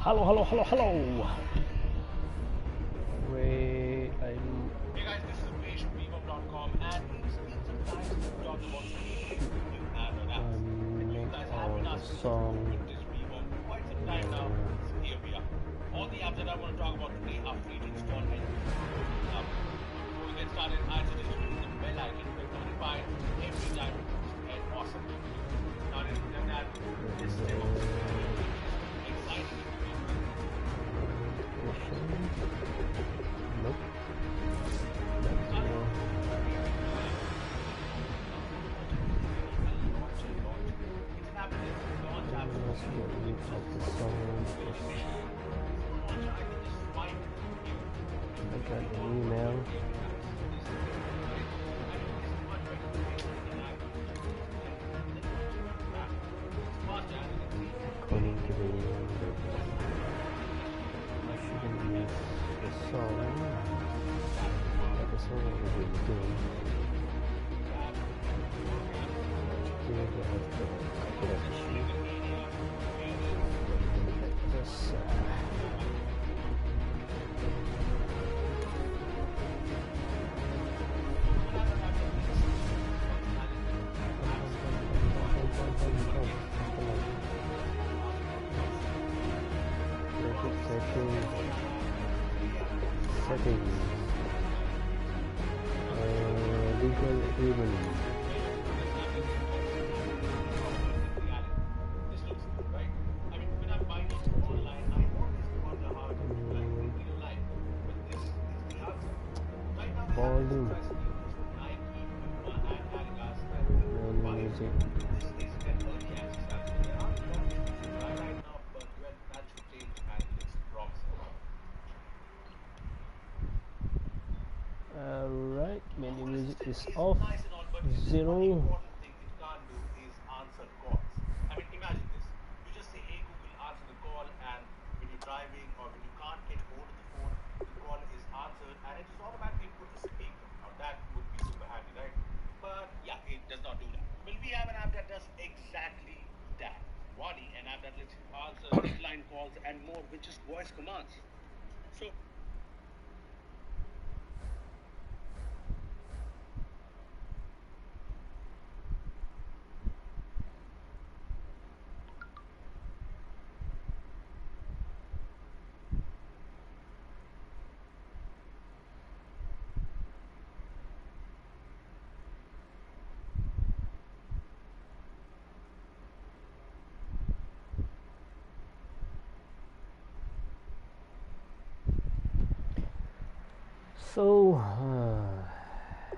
Hello. Wait, I'm... Hey guys, this is Umesh from Bebop.com, and it's been some time since we talked about creating new Android apps. And you guys have been asking us to English Bebop for quite some time now, so here we are. All the apps that I want to talk about today are free to install and use. Now, before we get started, I suggest you hit the bell icon to get notified every time we post an awesome video. Now, other than that, this demo is exciting. Nope. I got an email. According to the email, I shouldn't use the song. That's all what we're doing. Here we have the copyright issue. Just settings, legal agreement. Volume. No music. Alright, menu music is off. Zero. Imagine this. You just say, hey Google, answer the call, and when you're driving or when you can't get hold of the phone, the call is answered and it is automatically put to speaker. Now that would be super handy, right? But yeah, it does not do that. Well, we have an app that does exactly that. Wadi, an app that lets you answer line calls and more with just voice commands. So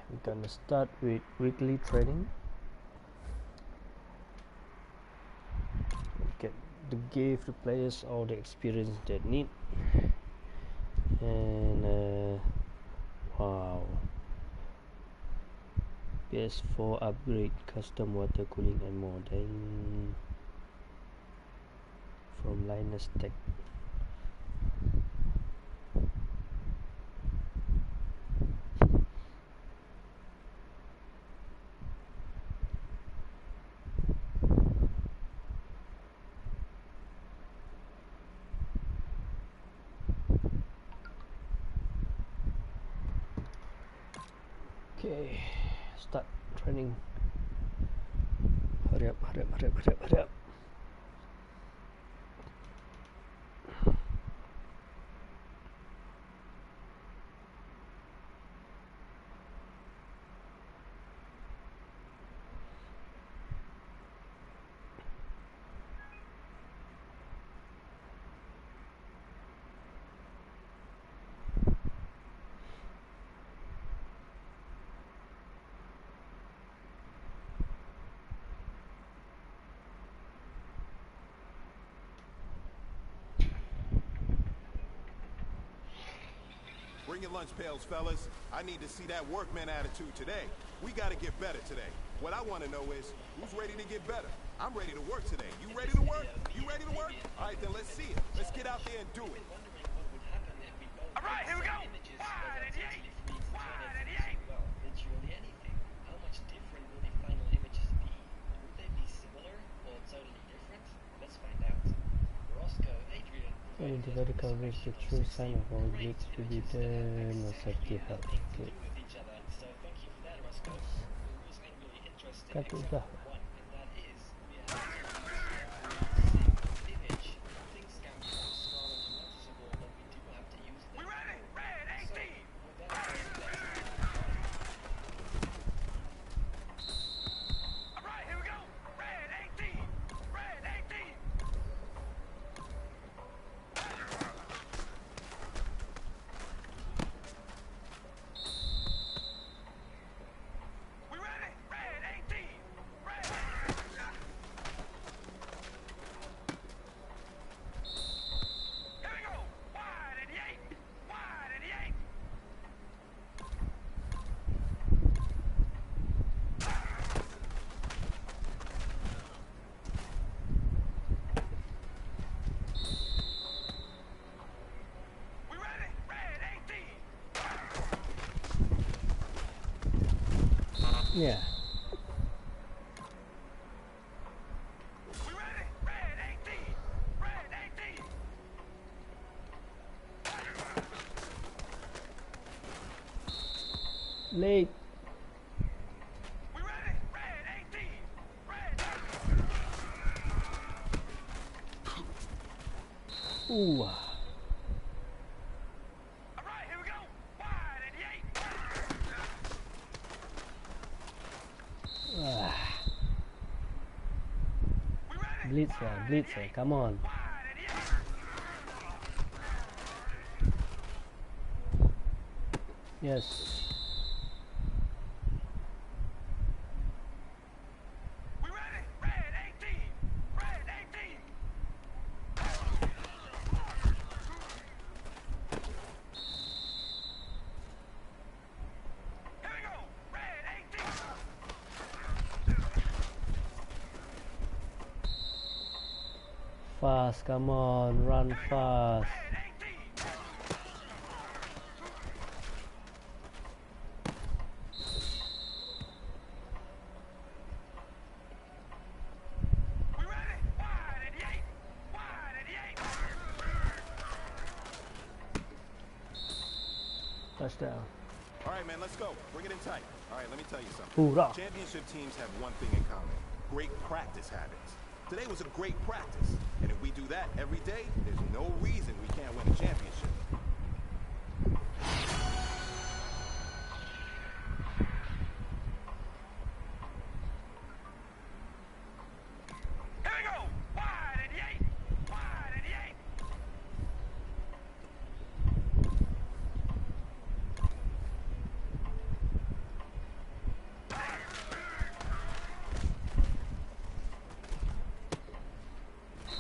We're gonna start with weekly trading. Get to give the players all the experience they need. And wow, PS4 upgrade, custom water cooling and more. Then from Linus Tech. Okay, start training. Hurry up. Bring your lunch pails, fellas. I need to see that workman attitude today. We gotta get better today. What I want to know is, who's ready to get better? I'm ready to work today. You ready to work? You ready to work? All right, then let's see it. Let's get out there and do it. all right, here we go. 188. 188. Literally anything. How much different will the final images be? Will they be similar or totally different? Let's find out. Roscoe, Adrian, 20 vertical reach the true sign of all big distributor, no safety help. Okay. with each other. So thank you for that, Roscoe. There was a really interesting Cut it example off. one, and that is we have image. Things can be so small and unnoticeable that we do have to use them. We ready? Red 18! With that said, All right, here we go. Red 18. Red 18. We ready? Red 18. Red. Here we go. Wide and yank. Wide and yank. We ready? Red 18. Yeah. We ready? Red 18. Red 18. Late. We ready? Red 18. Red. Ooh. All right, here we go. Wide and yank. Ah. We ready? Blitzer, Blitzer, come on. Wide and yank. Yes. We ready? Red 18. Red 18. Here we go. Red 18. Fast, come on, run fast. Red 18. We ready? Wide and yank. Wide and yank. Touchdown. All right, man, let's go. Bring it in tight. All right, let me tell you something. Hoorah. Championship teams have one thing in common. Great practice habits. Today was a great practice. And if we do that every day, there's no reason we can't win a championship. Here we go. Wide and yank. Wide and yank.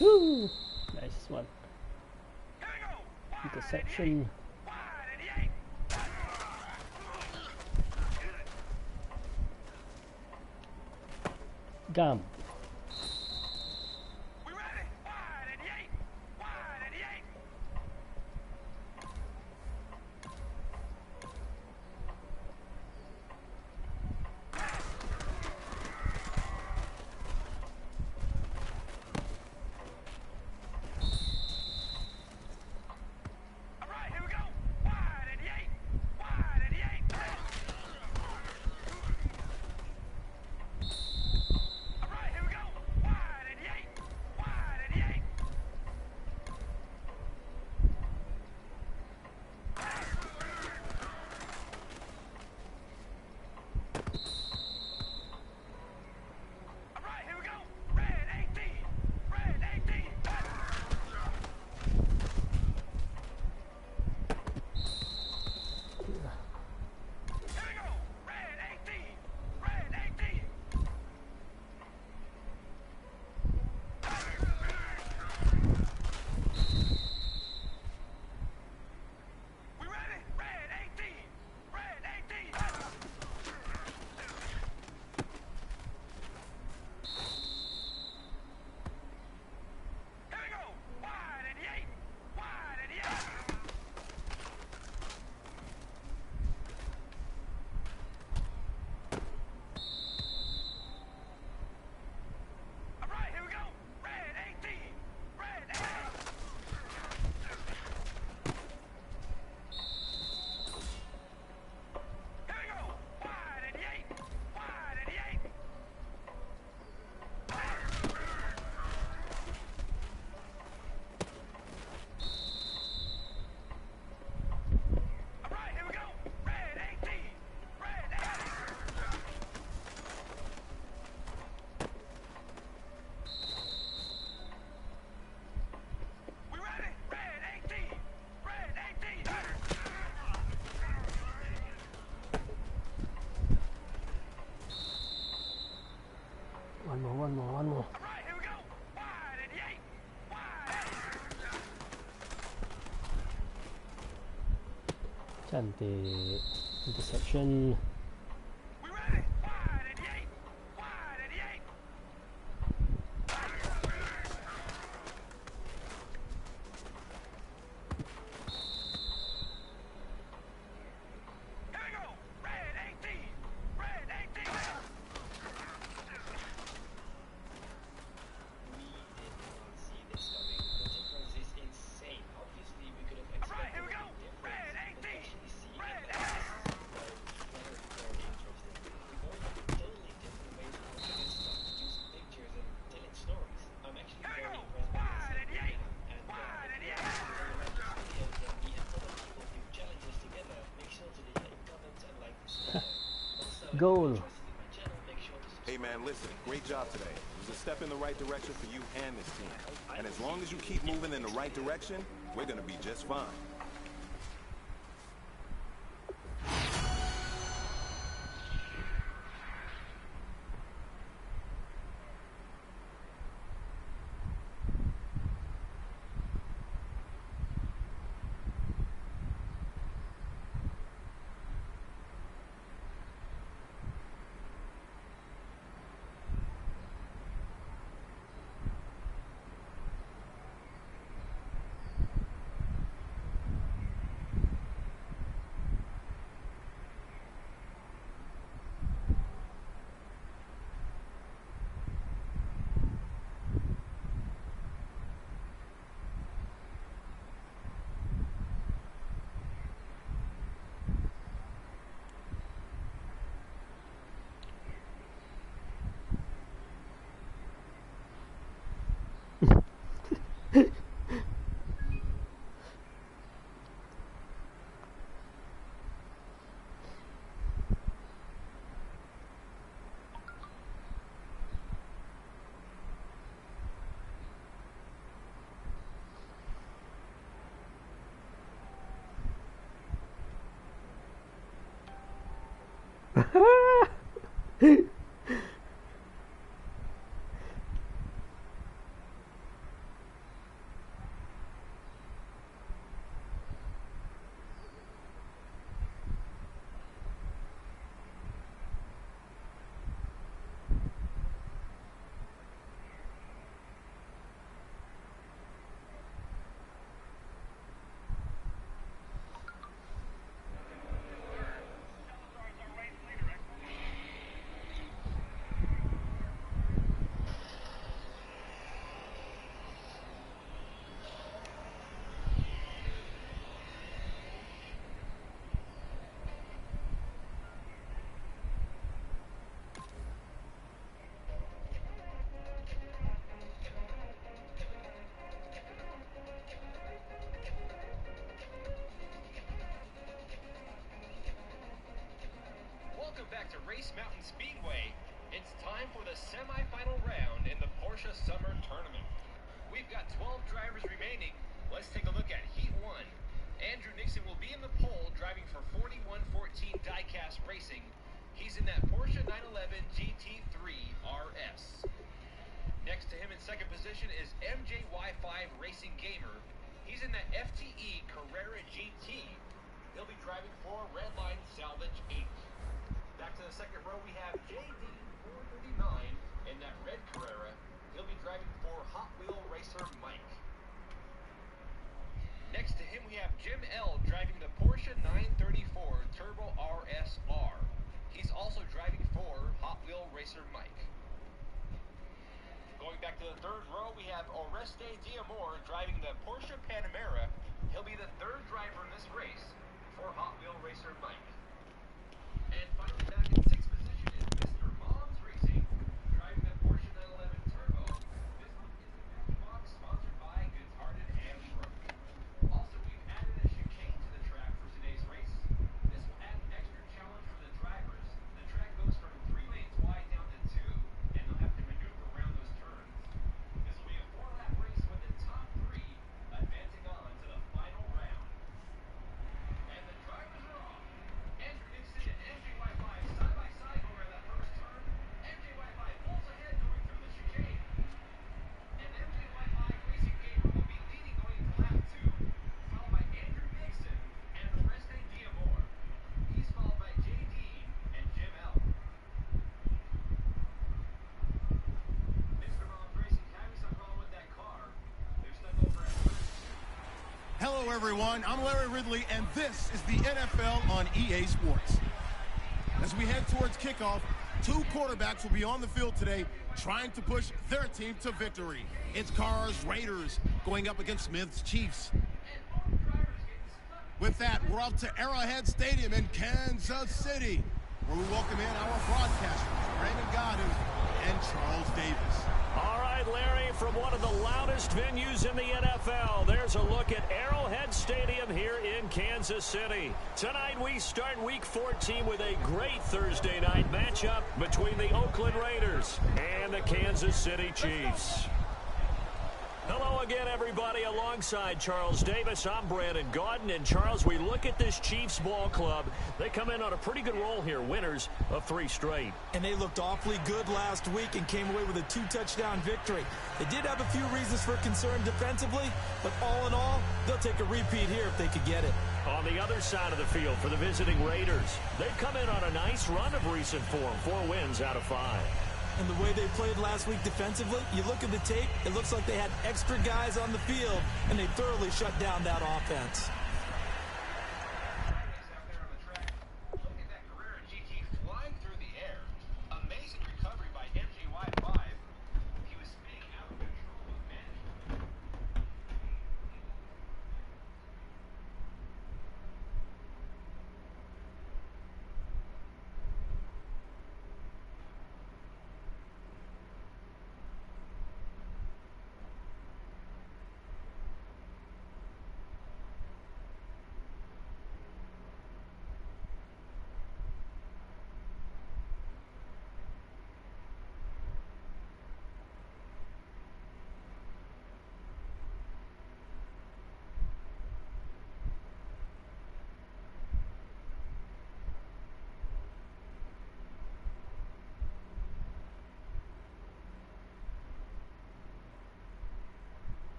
Woo! Nice one. Here we go. Wide Interception. Wide and yank. Gum. We ready? Wide and yank. Wide and yank. All right, here we go. Wide and yank. Wide and yank. All right, One more, one more. Right, here we go. Wide and yay. Wide. Cantik. Interception. We ready? Wide and yay. Wide and yay. Here we go. Red 18. Red 18 now. We did not see this coming. The difference is insane. Obviously, we could have Right, expected here we a go. big Red difference, but 18. actually seeing Red it like this is very interesting. We're going totally different ways of looking at stuff, using pictures and telling stories. I'm actually Here we very go. impressed by Wide this and yay. and Wide and yay. videos that me and other people do challenges together. Make sure to leave a comment and like this video. Also, if Goal. you're interested in my channel, make sure to subscribe. Hey man, listen, great job today. It was a step in the right direction for you and this team. And as long as you keep moving in the right direction, we're gonna be just fine. Welcome back to Race Mountain Speedway. It's time for the semi-final round in the Porsche Summer Tournament. We've got 12 drivers remaining. Let's take a look at Heat 1. Andrew Nixon will be in the pole driving for 4114 Diecast Racing. He's in that Porsche 911 GT3 RS. Next to him in second position is MJY5 Racing Gamer. He's in that FTE Carrera GT. He'll be driving for Redline Salvage 8. Back to the second row, we have JD439 in that red Carrera. He'll be driving for Hot Wheel Racer Mike. Next to him, we have Jim L driving the Porsche 934 Turbo RSR. He's also driving for Hot Wheel Racer Mike. Going back to the third row, we have Oreste Diamore driving the Porsche Panamera. He'll be the third driver in this race for Hot Wheel Racer Mike. And finally, back in sixth position is Mr. Mons Racing, driving the Porsche 911 Turbo. This one is the Matchbox, sponsored by Goods Hearted and Truck. Also, we've added a chicane to the track for today's race. This will add an extra challenge for the drivers. The track goes from 3 lanes wide down to 2, and they'll have to maneuver around those turns. This will be a 4-lap race with the top 3 advancing on to the final round. everyone. I'm Larry Ridley, and this is the NFL on EA Sports. As we head towards kickoff, two quarterbacks will be on the field today trying to push their team to victory. It's Carr's Raiders going up against Smith's Chiefs. With that, we're off to Arrowhead Stadium in Kansas City, where we welcome in our broadcasters, Brandon Godden and Charles Davis. All right, Larry, from one of the loudest venues in the NFL, there's a look at Arrowhead Stadium here in Kansas City. Tonight we start Week 14 with a great Thursday night matchup between the Oakland Raiders and the Kansas City Chiefs. Hello again, everybody. Alongside Charles Davis, I'm Brandon Gaudin. And, Charles, we look at this Chiefs ball club. They come in on a pretty good roll here, winners of 3 straight. And they looked awfully good last week and came away with a 2-touchdown victory. They did have a few reasons for concern defensively, but all in all, they'll take a repeat here if they could get it. On the other side of the field for the visiting Raiders, they've come in on a nice run of recent form, 4 wins out of 5. And the way they played last week defensively, you look at the tape, it looks like they had extra guys on the field, and they thoroughly shut down that offense. Out there on the track. Look at that Carrera GT flying through the air. Amazing recovery by MGY5. He was spinning out of control with management.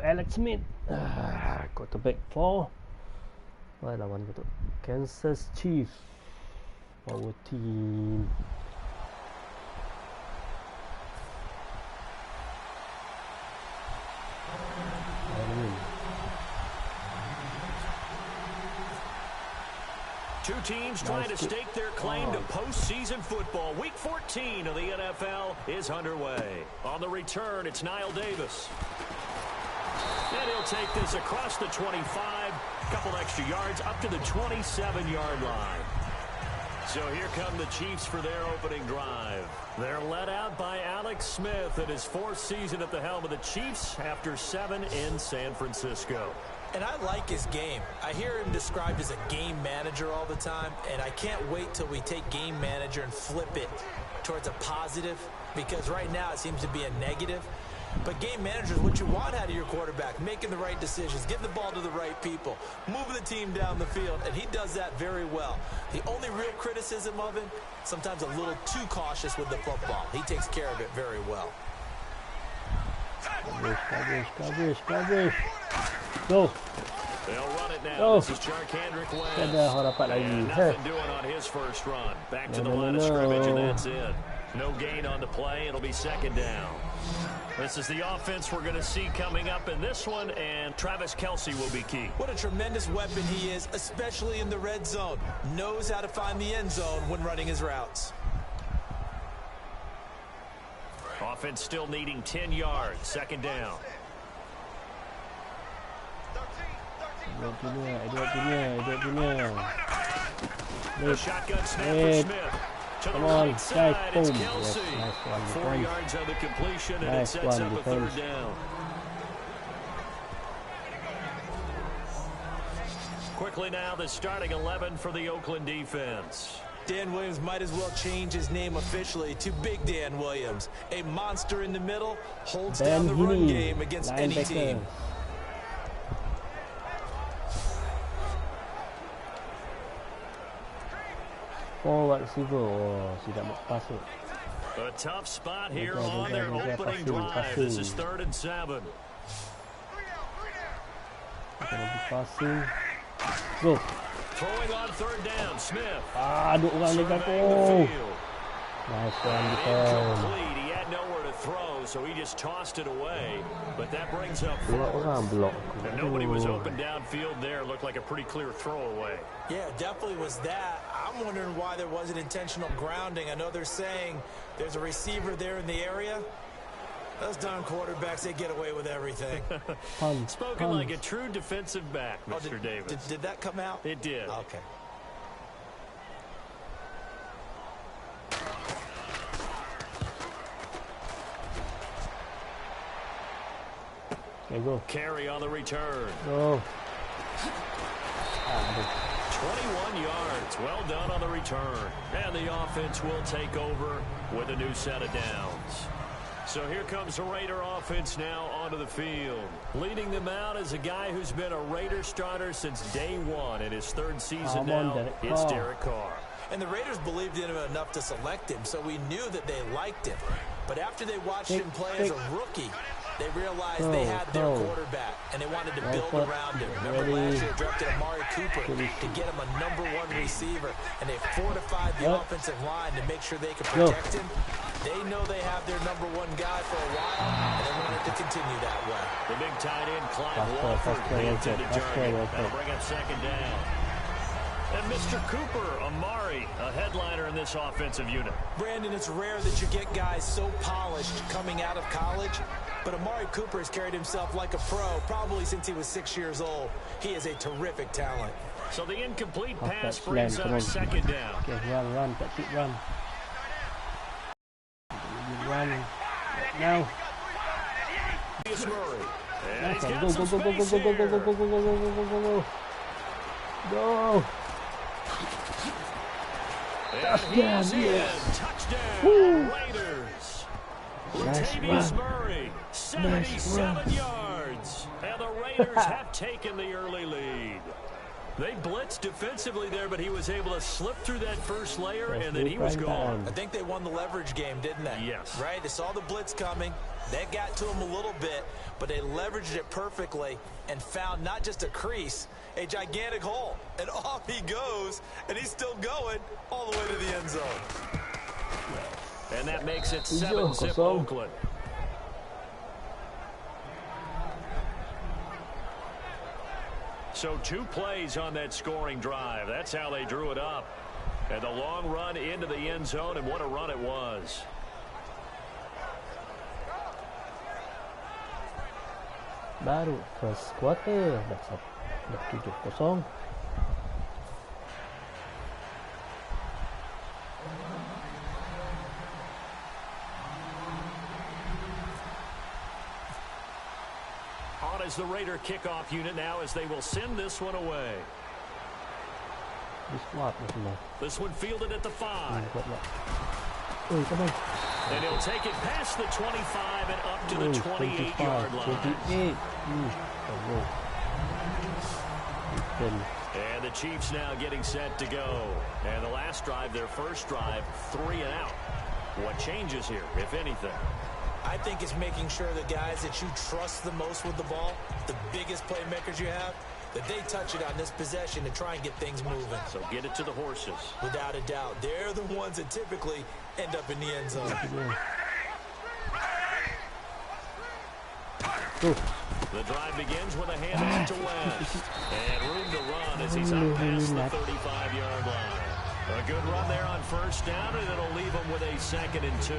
Alex Smith, quarterback for lawan untuk Kansas Chiefs, power team. Two teams trying to stake their claim to postseason football. Week 14 of the NFL is underway. On the return, it's Knile Davis. And he'll take this across the 25, couple extra yards up to the 27-yard line. So here come the Chiefs for their opening drive. They're led out by Alex Smith in his fourth season at the helm of the Chiefs after 7 in San Francisco. And I like his game. I hear him described as a game manager all the time, and I can't wait till we take game manager and flip it towards a positive, because right now it seems to be a negative. But game manager is what you want out of your quarterback, making the right decisions, getting the ball to the right people, moving the team down the field, and he does that very well. The only real criticism of him, sometimes a little too cautious with the football. He takes care of it very well. Coverage. Go. They'll run it now. Go. This is Jarkandrick West. Dapat lagi. And nothing doing on his first run. Back to the line of scrimmage, and that's it. No gain on the play. It'll be second down. This is the offense we're going to see coming up in this one, and Travis Kelce will be key. What a tremendous weapon he is, especially in the red zone. Knows how to find the end zone when running his routes. Offense still needing 10 yards. Second down. The shotgun snap for Smith. To the right side, it's Kelce. 4 yards on the completion, and it sets up a third down. Quickly now, the starting 11 for the Oakland defense. Dan Williams might as well change his name officially to Big Dan Williams. A monster in the middle, holds down the run game against any team. Forward receiver, tidak masuk. A tough spot here on their opening drive. This is 3rd and 7. Passing. Go. Throwing on 3rd down, Smith. Duk orang dekat tu. Nice one, incomplete. He had nowhere to throw, so he just tossed it away. But that brings up fourth. And nobody was open downfield there. Looked like a pretty clear throwaway. Yeah, definitely was that. I'm wondering why there wasn't intentional grounding. I know they're saying there's a receiver there in the area. Those darn quarterbacks, they get away with everything. Spoken like a true defensive back, Mr. Davis. Did that come out? It did. Okay. Okay, go. Carry on the return. Go. 21 yards. Well done on the return. And the offense will take over with a new set of downs. So here comes the Raider offense now onto the field. Leading them out is a guy who's been a Raider starter since day one. In his 3rd season now, it's Derek Carr. And the Raiders believed in him enough to select him, so we knew that they liked him. But after they watched him play as a rookie, They realized they had their quarterback, and they wanted to build around him. Remember last year, drafted Amari Cooper to get him a #1 receiver, and they fortified the offensive line to make sure they could protect him. They know they have their #1 guy for a while, and they wanted to continue that way. The big tight end, Clyde Walford, the intended target. That'll bring up second down. And Mr. Cooper, Amari, a headliner in this offensive unit. Brandon, it's rare that you get guys so polished coming out of college, but Amari Cooper has carried himself like a pro probably since he was 6 years old. He is a terrific talent. So the incomplete pass brings up second down. Okay, run, that's it, run. Run now. Murray. And he's Okay, got go, some go, go, go, space go, go, here. go, go, go, go, go, go, go, go, go. And he's in. Touchdown, Raiders. Latavius Murray, 77 yards. And the Raiders have taken the early lead. They blitzed defensively there, but he was able to slip through that first layer, and then he was gone. I think they won the leverage game, didn't they? Yes. Right? They saw the blitz coming. That got to him a little bit, but they leveraged it perfectly and found not just a crease, a gigantic hole. And off he goes, and he's still going all the way to the end zone. And that makes it 7-zip Oakland. So 2 plays on that scoring drive. That's how they drew it up. And the long run into the end zone, and what a run it was. Baru first quarter dah 7-0. On as the Raider kickoff unit now as they will send this one away. This one fielded at the 5. And he'll take it past the 25 and up to the 28-yard line. And the Chiefs now getting set to go. And the last drive, their first drive, 3 and out. What changes here, if anything? I think it's making sure the guys that you trust the most with the ball, the biggest playmakers you have, that they touch it on this possession to try and get things moving. So get it to the horses. Without a doubt. They're the ones that typically end up in the end zone. The drive begins with a handoff to West. And room to run as he's up past the 35-yard line. A good run there on first down, and it'll leave him with a 2nd and 2.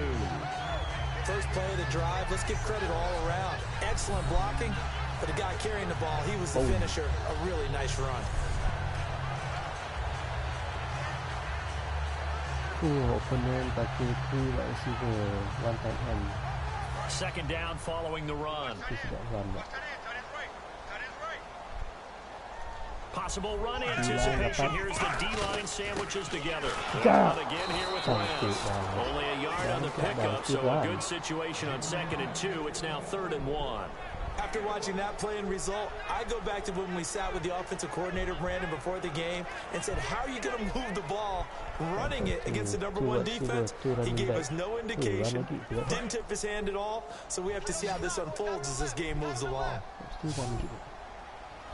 First play of the drive, let's give credit all around. Excellent blocking, but the guy carrying the ball, he was the finisher. A really nice run. Opponent pakai 3 wide receiver, 1 tight end. 2nd down following the run. Possible run anticipation. Here's the D-line sandwiches together. Again here with West. Only a yard on the pickup, so a good situation on 2nd and 2. It's now 3rd and 1. After watching that play and result, I go back to when we sat with the offensive coordinator, Brandon, before the game and said, how are you going to move the ball running it against the #1 defense? He gave us no indication, didn't tip his hand at all, so we have to see how this unfolds as this game moves along.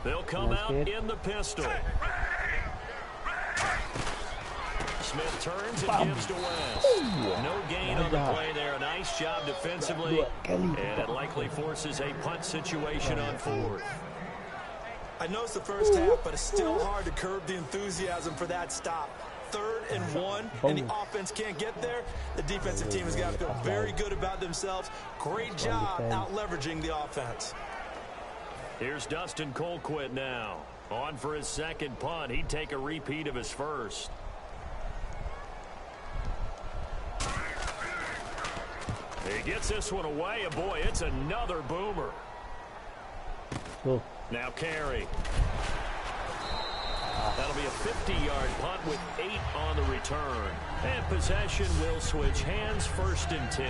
They'll come out in the pistol. Smith turns and gives to West. No gain on the play there. A nice job defensively. And it likely forces a punt situation on 4th. I know it's the first half, but it's still hard to curb the enthusiasm for that stop. 3rd and 1, and the offense can't get there. The defensive team has got to feel very good about themselves. Great job out leveraging the offense. Here's Dustin Colquitt now. On for his 2nd punt. He'd take a repeat of his first. He gets this one away, and boy, it's another boomer. Now Carey. That'll be a 50-yard punt with 8 on the return. And possession will switch hands, 1st and 10.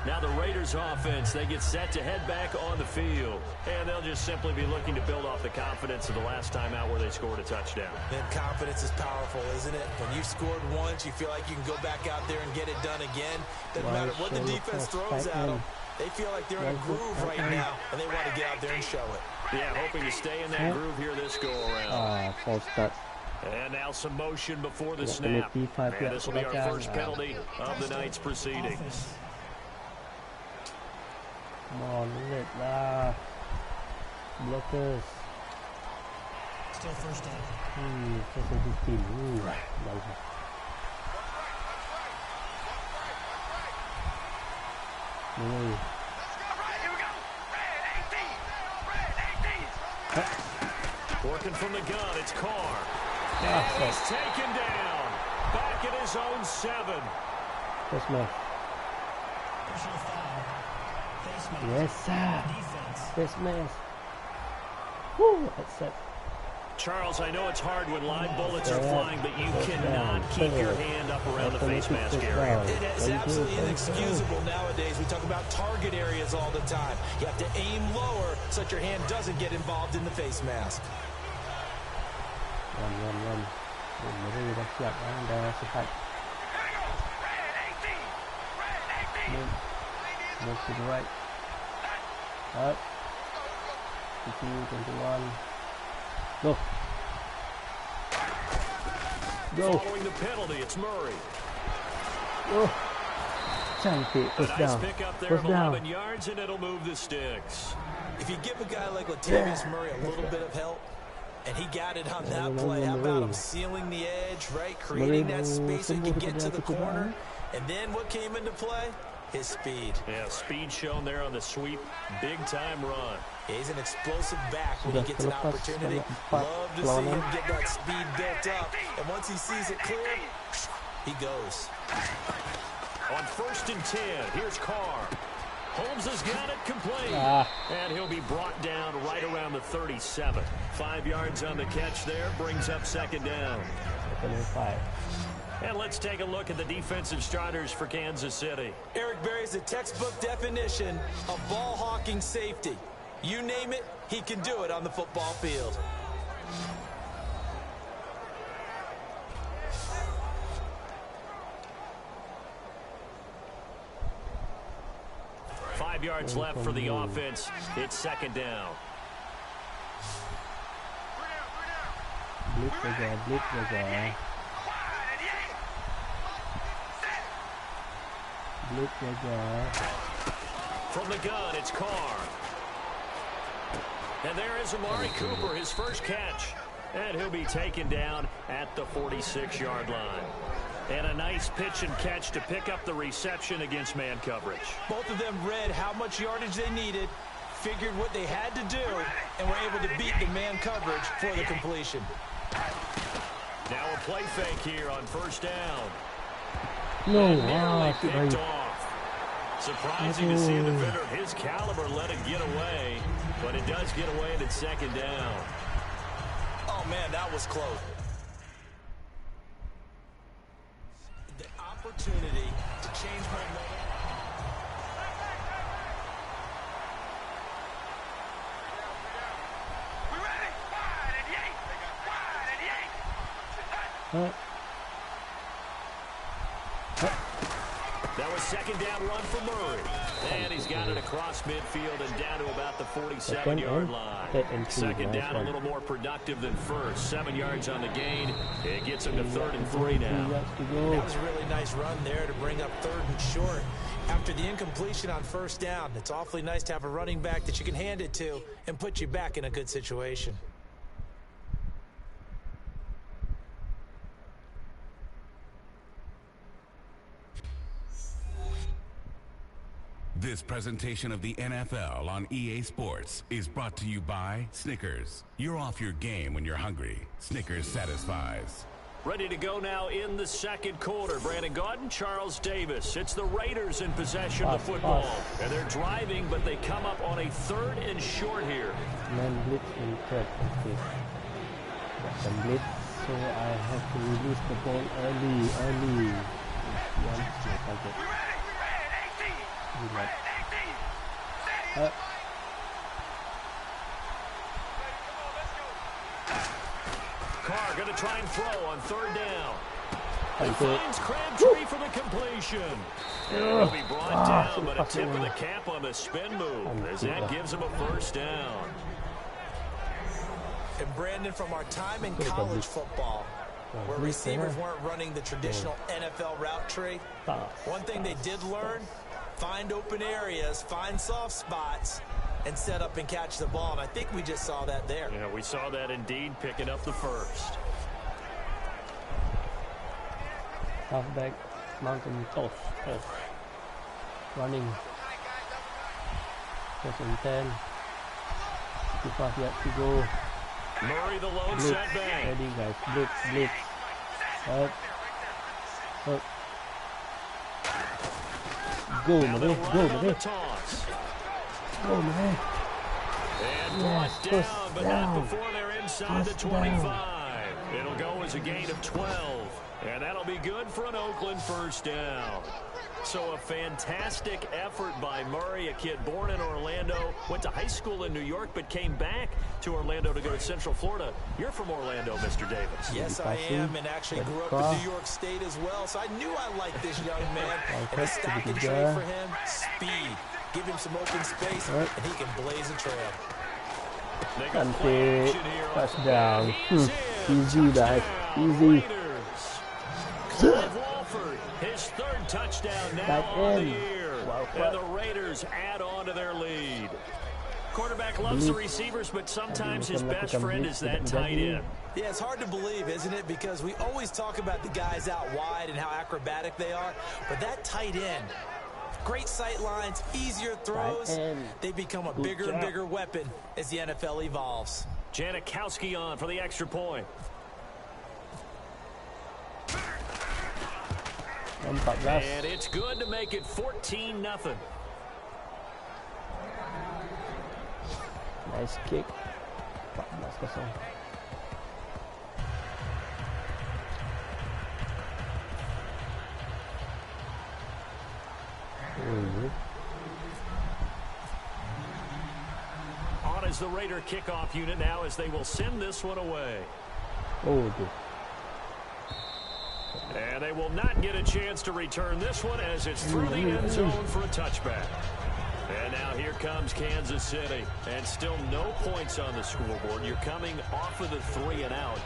Now the Raiders offense, they get set to head back on the field. And they'll just simply be looking to build off the confidence of the last time out where they scored a touchdown. And confidence is powerful, isn't it? When you've scored once, you feel like you can go back out there and get it done again. Doesn't matter what the defense throws at them. They feel like they're in a groove right now, and they want to get out there and show it. Yeah, hoping to stay in that groove here this go-around. False start. And now some motion before the snap. And this will be our first penalty of the night's proceedings. Come on, let lah. Blockers. Still first down. First and 15. Bagus. Working from the gun, it's Carr. And he's taken down. Back at his own 7. Yes, man. Personal foul. Face mask. Yes, sir. Defense. Yes, man. Woo, that's it. Charles, I know it's hard when live bullets are flying, but you cannot keep your hand up around the face mask area. It is absolutely inexcusable nowadays. We talk about target areas all the time. You have to aim lower so that your hand doesn't get involved in the face mask. Run. Mereka dah siap, dah cepat. Move to the right. Up. 21. Go. Following the penalty, it's Murray. Cantik. First Nice down. pick up there First of down. 11 yards, and it'll move the sticks. If you give a guy like Latavius Murray a little bit of help, and he got it on that play, how about him sealing the edge, right? Creating that space so he can get to the corner. And then what came into play? His speed. Yeah, speed shown there on the sweep. Big-time run. Yeah, he's an explosive back when he gets an opportunity. Love to see him get that speed built up. And once he sees it clear, he goes. On 1st and 10, here's Carr. Holmes has got it complete. And he'll be brought down right around the 37. 5 yards on the catch there. Brings up 2nd down. 5. And let's take a look at the defensive starters for Kansas City. Eric Berry's a textbook definition of ball-hawking safety. You name it, he can do it on the football field. Five yards left for the offense. It's 2nd down. Blitz saja. From the gun, it's Carr. And there is Amari Cooper, his first catch. And he'll be taken down at the 46-yard line. And a nice pitch and catch to pick up the reception against man coverage. Both of them read how much yardage they needed, figured what they had to do, and were able to beat the man coverage for the completion. Now a play fake here on 1st down. No, nearly picked off. Surprising to see a defender of his caliber let it get away, but it does get away and it's 2nd down. Oh, man, that was close. The opportunity to change momentum. That was 2nd down run for Murray. And he's got it across midfield and down to about the 47-yard line. 2nd down, a little more productive than 1st. 7 yards on the gain. It gets him to 3rd and 3 now. That was a really nice run there to bring up 3rd and short. After the incompletion on 1st down, it's awfully nice to have a running back that you can hand it to and put you back in a good situation. This presentation of the NFL on EA Sports is brought to you by Snickers. You're off your game when you're hungry. Snickers satisfies. Ready to go now in the 2nd quarter. Brandon Gaudin, Charles Davis. It's the Raiders in possession of the football. And they're driving, but they come up on a 3rd and short here. Man blitz in 3rd. Okay. Got some blitz, so I have to release the ball early. Relax. Carr going to try and throw on third down. He Thank finds Crabtree for the completion. He'll be brought down, but a tip of the cap on the spin move, as that gives him a first down. And Brandon, from our time in college football, where receivers weren't running the traditional NFL route tree, one thing they did learn, find open areas, find soft spots, and set up and catch the ball. And I think we just saw that there. Yeah, we saw that indeed, picking up the first. Halfback, mountain toss. Running. 1st and 10. Too fast yet to go. Murray, the lone Blitz. setback. Ready, guys. Blitz. Up. Go, Now they'll man. run Go, it on the man. toss. Go, man. And Yes, brought down, first but down. not before they're inside the First 25. It'll go as a gain of 12. And that'll be good for an Oakland first down. So a fantastic effort by Murray, a kid born in Orlando, went to high school in New York, but came back to Orlando to go to Central Florida. You're from Orlando, Mr. Davis. Yes, I am, and actually grew up in New York State as well, so I knew I liked this young man. And a stock and trade for him, speed. Give him some open space, and he can blaze a trail. Kante, touchdown. Easy, guys. Easy. Clive Walford, his third touchdown now on the year. And the Raiders add on to their lead. Quarterback loves the receivers, but sometimes his best friend is that tight end. Yeah, it's hard to believe, isn't it? Because we always talk about the guys out wide and how acrobatic they are. But that tight end, great sight lines, easier throws, they become a bigger and bigger weapon as the NFL evolves. Janikowski on for the extra point. And it's good to make it 14-0. Nice kick. 14-0. On is the Raider kickoff unit now as they will send this one away. Oh, good. And they will not get a chance to return this one as it's through the end zone for a touchback. And now here comes Kansas City. And still no points on the scoreboard. You're coming off of the 3 and out.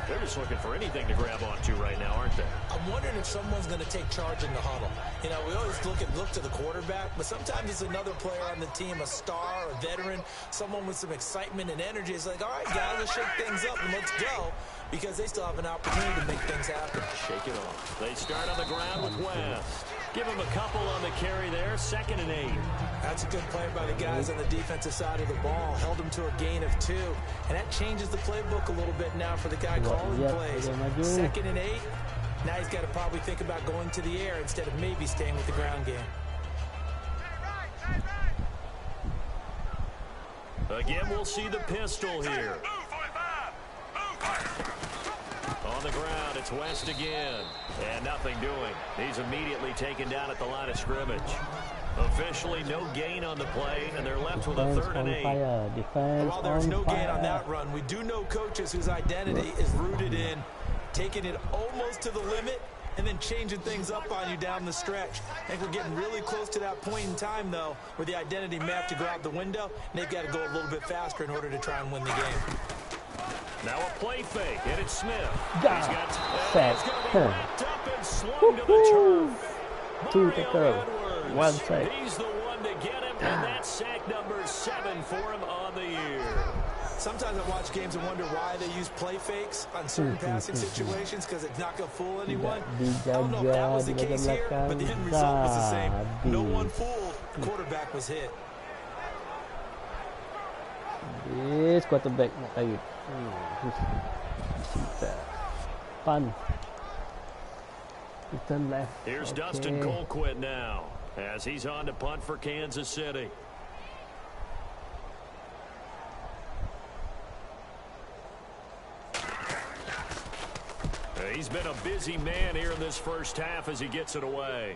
They're just looking for anything to grab onto right now, aren't they? I'm wondering if someone's going to take charge in the huddle. You know, we always look to the quarterback, but sometimes it's another player on the team, a star, a veteran, someone with some excitement and energy. It's like, all right, guys, let's shake things up and let's go, because they still have an opportunity to make things happen. Shake it off. They start on the ground with West. Give him a couple on the carry there, 2nd and 8. That's a good play by the guys on the defensive side of the ball. Held him to a gain of 2. And that changes the playbook a little bit now for the guy calling plays. 2nd and 8. Now he's got to probably think about going to the air instead of maybe staying with the ground game. Again, we'll see the pistol here. On the ground, it's West again. And nothing doing. He's immediately taken down at the line of scrimmage. Officially no gain on the play, and they're left with a 3rd and 8. Defense While there's no gain on that run, we do know coaches whose identity is rooted in taking it almost to the limit and then changing things up on you down the stretch. I think we're getting really close to that point in time, though, where the identity may have to go out the window, and they've got to go a little bit faster in order to try and win the game. Now a play fake, and it's Smith. Yeah. He's got Sack. he's going to be wrapped up and slung to the turf. 2 to go. 1 sack. He's the one to get him, and that's sack number 7 for him on the year. Sometimes I watch games and wonder why they use play fakes on certain passing situations, because it's not going to fool anyone. I don't know if that was the case here, but the end result was the same. No one fooled. The quarterback was hit. Yes, quarterback nak tarik. Punt. Return left. Here's Dustin Colquitt now, as he's on to punt for Kansas City. He's been a busy man here in this first half as he gets it away.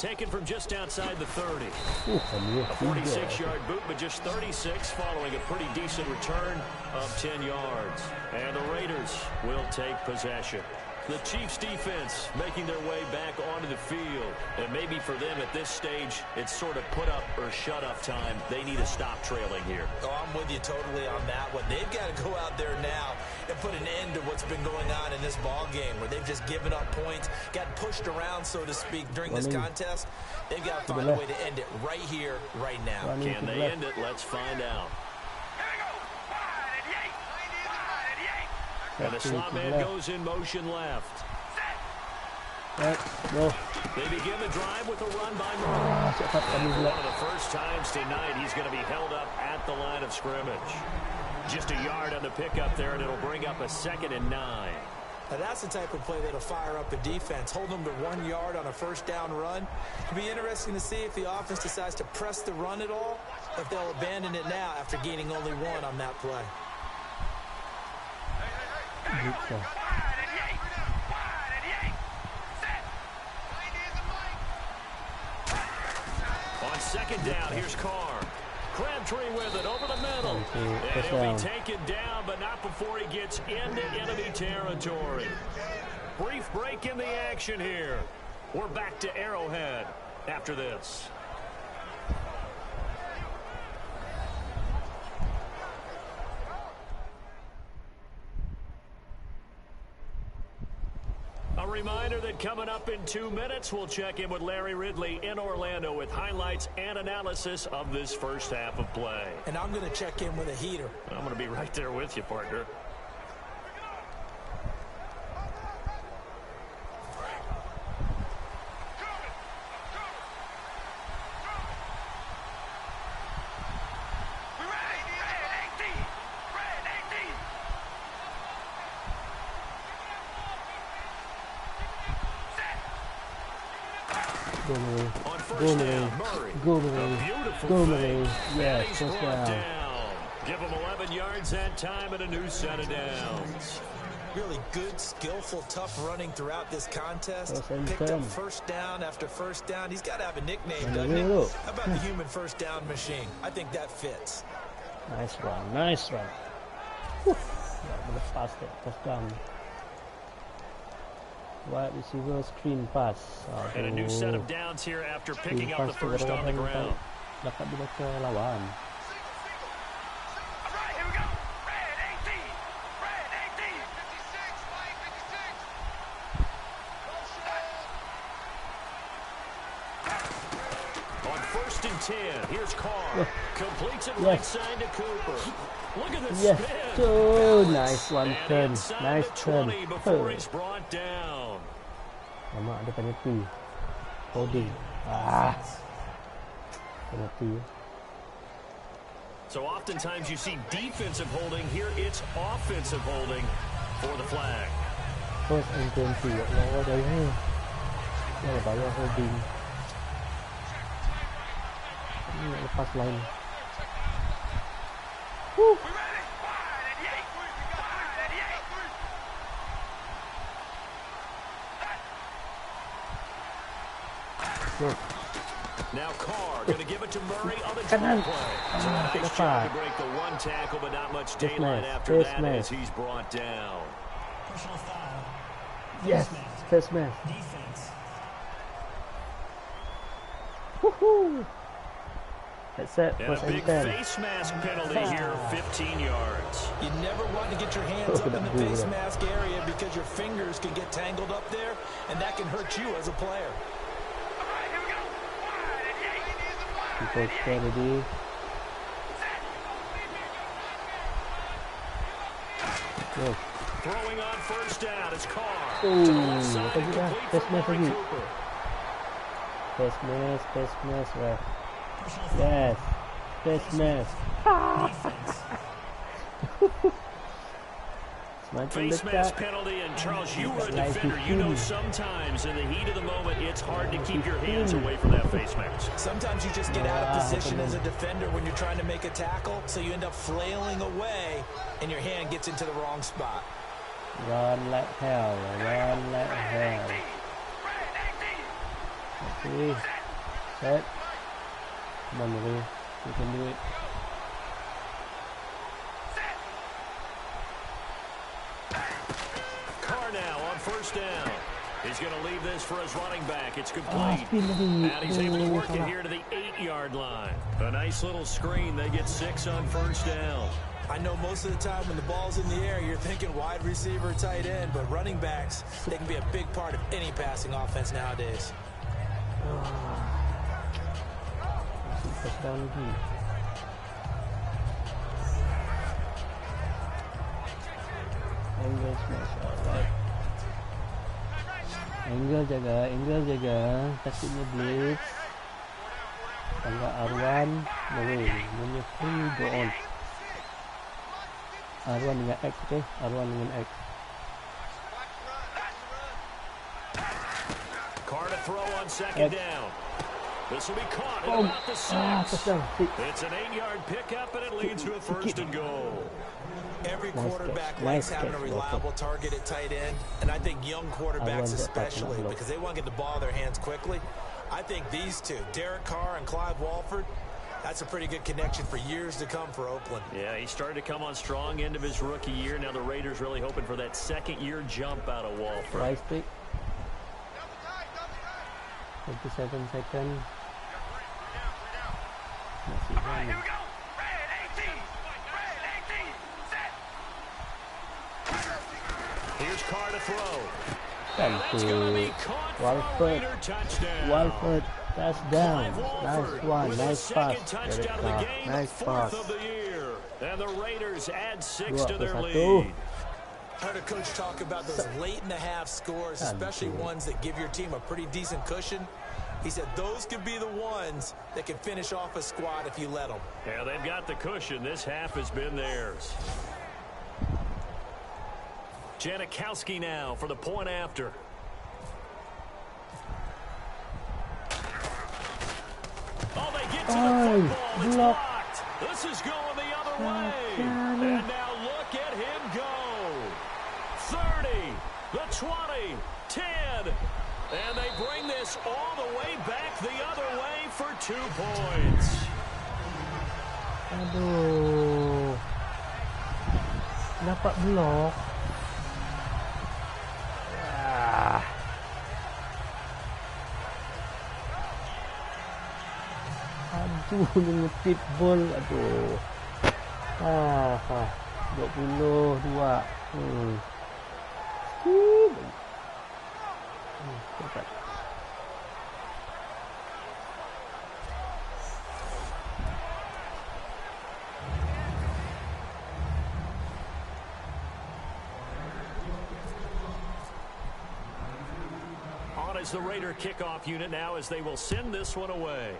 taken from just outside the 30. A A 46-yard boot, but just 36 following a pretty decent return of 10 yards. And the Raiders will take possession. The Chiefs defense making their way back onto the field. And maybe for them at this stage, it's sort of put up or shut up time. They need to stop trailing here. Oh, I'm with you totally on that one. They've got to go out there now and put an end to what's been going on in this ball game where they've just given up points, got pushed around, so to speak, during this contest. They've got to find a way to end it right here, right now. Can they end it? Let's find out. And the slot man goes in motion left. They begin the drive with a run by Murray. For one of the first times tonight, he's going to be held up at the line of scrimmage. Just a yard on the pickup there, and it'll bring up a 2nd and 9. Now that's the type of play that'll fire up a defense. Hold them to 1 yard on a first down run. It'll be interesting to see if the offense decides to press the run at all, if they'll abandon it now after gaining only 1 on that play. On 2nd down, here's Carr. Crabtree with it over the middle. And he'll be taken down, but not before he gets into enemy territory. Brief break in the action here. We're back to Arrowhead after this. A reminder that coming up in 2 minutes, we'll check in with Larry Ridley in Orlando with highlights and analysis of this first half of play. And I'm going to check in with a heater. I'm going to be right there with you, partner. Go Murray. Yes, first down. Give him 11 yards that time and a new set of downs. Really good, skillful, tough running throughout this contest. Picked up first down after first down. He's got to have a nickname, doesn't he? How about the human first down machine? I think that fits. Nice run, nice run. Pass that first down. Wide receiver screen pass. And a new set of downs here after picking up the first on the ground. Dapat dibaca lawan. On 1st and 10, here's Carr. Completes it right side to Cooper. Look at this spin. Oh, nice one turn. Nice turn. Before he's brought down. Lama ada penalty. Holding. Penalty. So oftentimes you see defensive holding. Here it's offensive holding for the flag. 1st and 20. Lawa dah ni. Dah bayar holding. Ini lepas line. Now Carr going to give it to Murray on the draw play. So a nice job to break the one tackle, but not much daylight after that as he's brought down. Personal foul. Yes, first man. Defense. Woohoo! That's it. And a big face mask penalty here, 15 yards. You never want to get your hands up in the face mask area because your fingers can get tangled up there, and that can hurt you as a player. People ready. Throwing on first down is Carr. Apa juga? Face mask lagi. Face mask, ref. Yes, face mask. Face mask penalty, and Charles, you were a defender. You know sometimes in the heat of the moment, it's hard to keep your hands away from that face mask. Sometimes you just get out of position as a defender when you're trying to make a tackle, so you end up flailing away, and your hand gets into the wrong spot. Run like hell, run like hell. Okay. Set. Come on, Marie. You can do it. Carr now on first down. He's going to leave this for his running back. It's complete. Spin. And he's able to work it here to the 8-yard line. A nice little screen. They get 6 on first down. I know most of the time when the ball's in the air, you're thinking wide receiver, tight end, but running backs, they can be a big part of any passing offense nowadays. First down lagi. Angle smash. Alright. Angle jaga. Taktiknya blitz. Tangga Arwan. No way. Namanya free go on. Arwan dengan X, okay? Arwan dengan X. Carr to throw on second down. This will be caught at about the 6. It's an 8-yard pickup, and it leads to a first and goal. Every quarterback likes having a reliable target at tight end, and I think young quarterbacks especially, because they want to get the ball in their hands quickly. I think these two, Derek Carr and Clive Walford, that's a pretty good connection for years to come for Oakland. Yeah, he started to come on strong end of his rookie year. Now the Raiders really hoping for that second-year jump out of Walford. Right stick. 57 seconds. Here we go. Red 18. Red 18. Set. Here's Carr to throw. Thank you. Walford. Touchdown. Nice one. Nice pass. Nice pass. And the Raiders add 6 to their lead. I heard a coach talk about those late in the half scores, especially ones that give your team a pretty decent cushion. He said those could be the ones that can finish off a squad if you let them. Yeah, they've got the cushion. This half has been theirs. Janikowski now for the point after. Oh, they get to the football. It's blocked. This is going the other way. And now look at him go. 30, the 20, 10. And they bring this all the way back the other way for 2 points. Aduh. Dapat blok. Aduh, ngetip bol. Aduh. 22. Dapat. On is the Raider kickoff unit now as they will send this one away.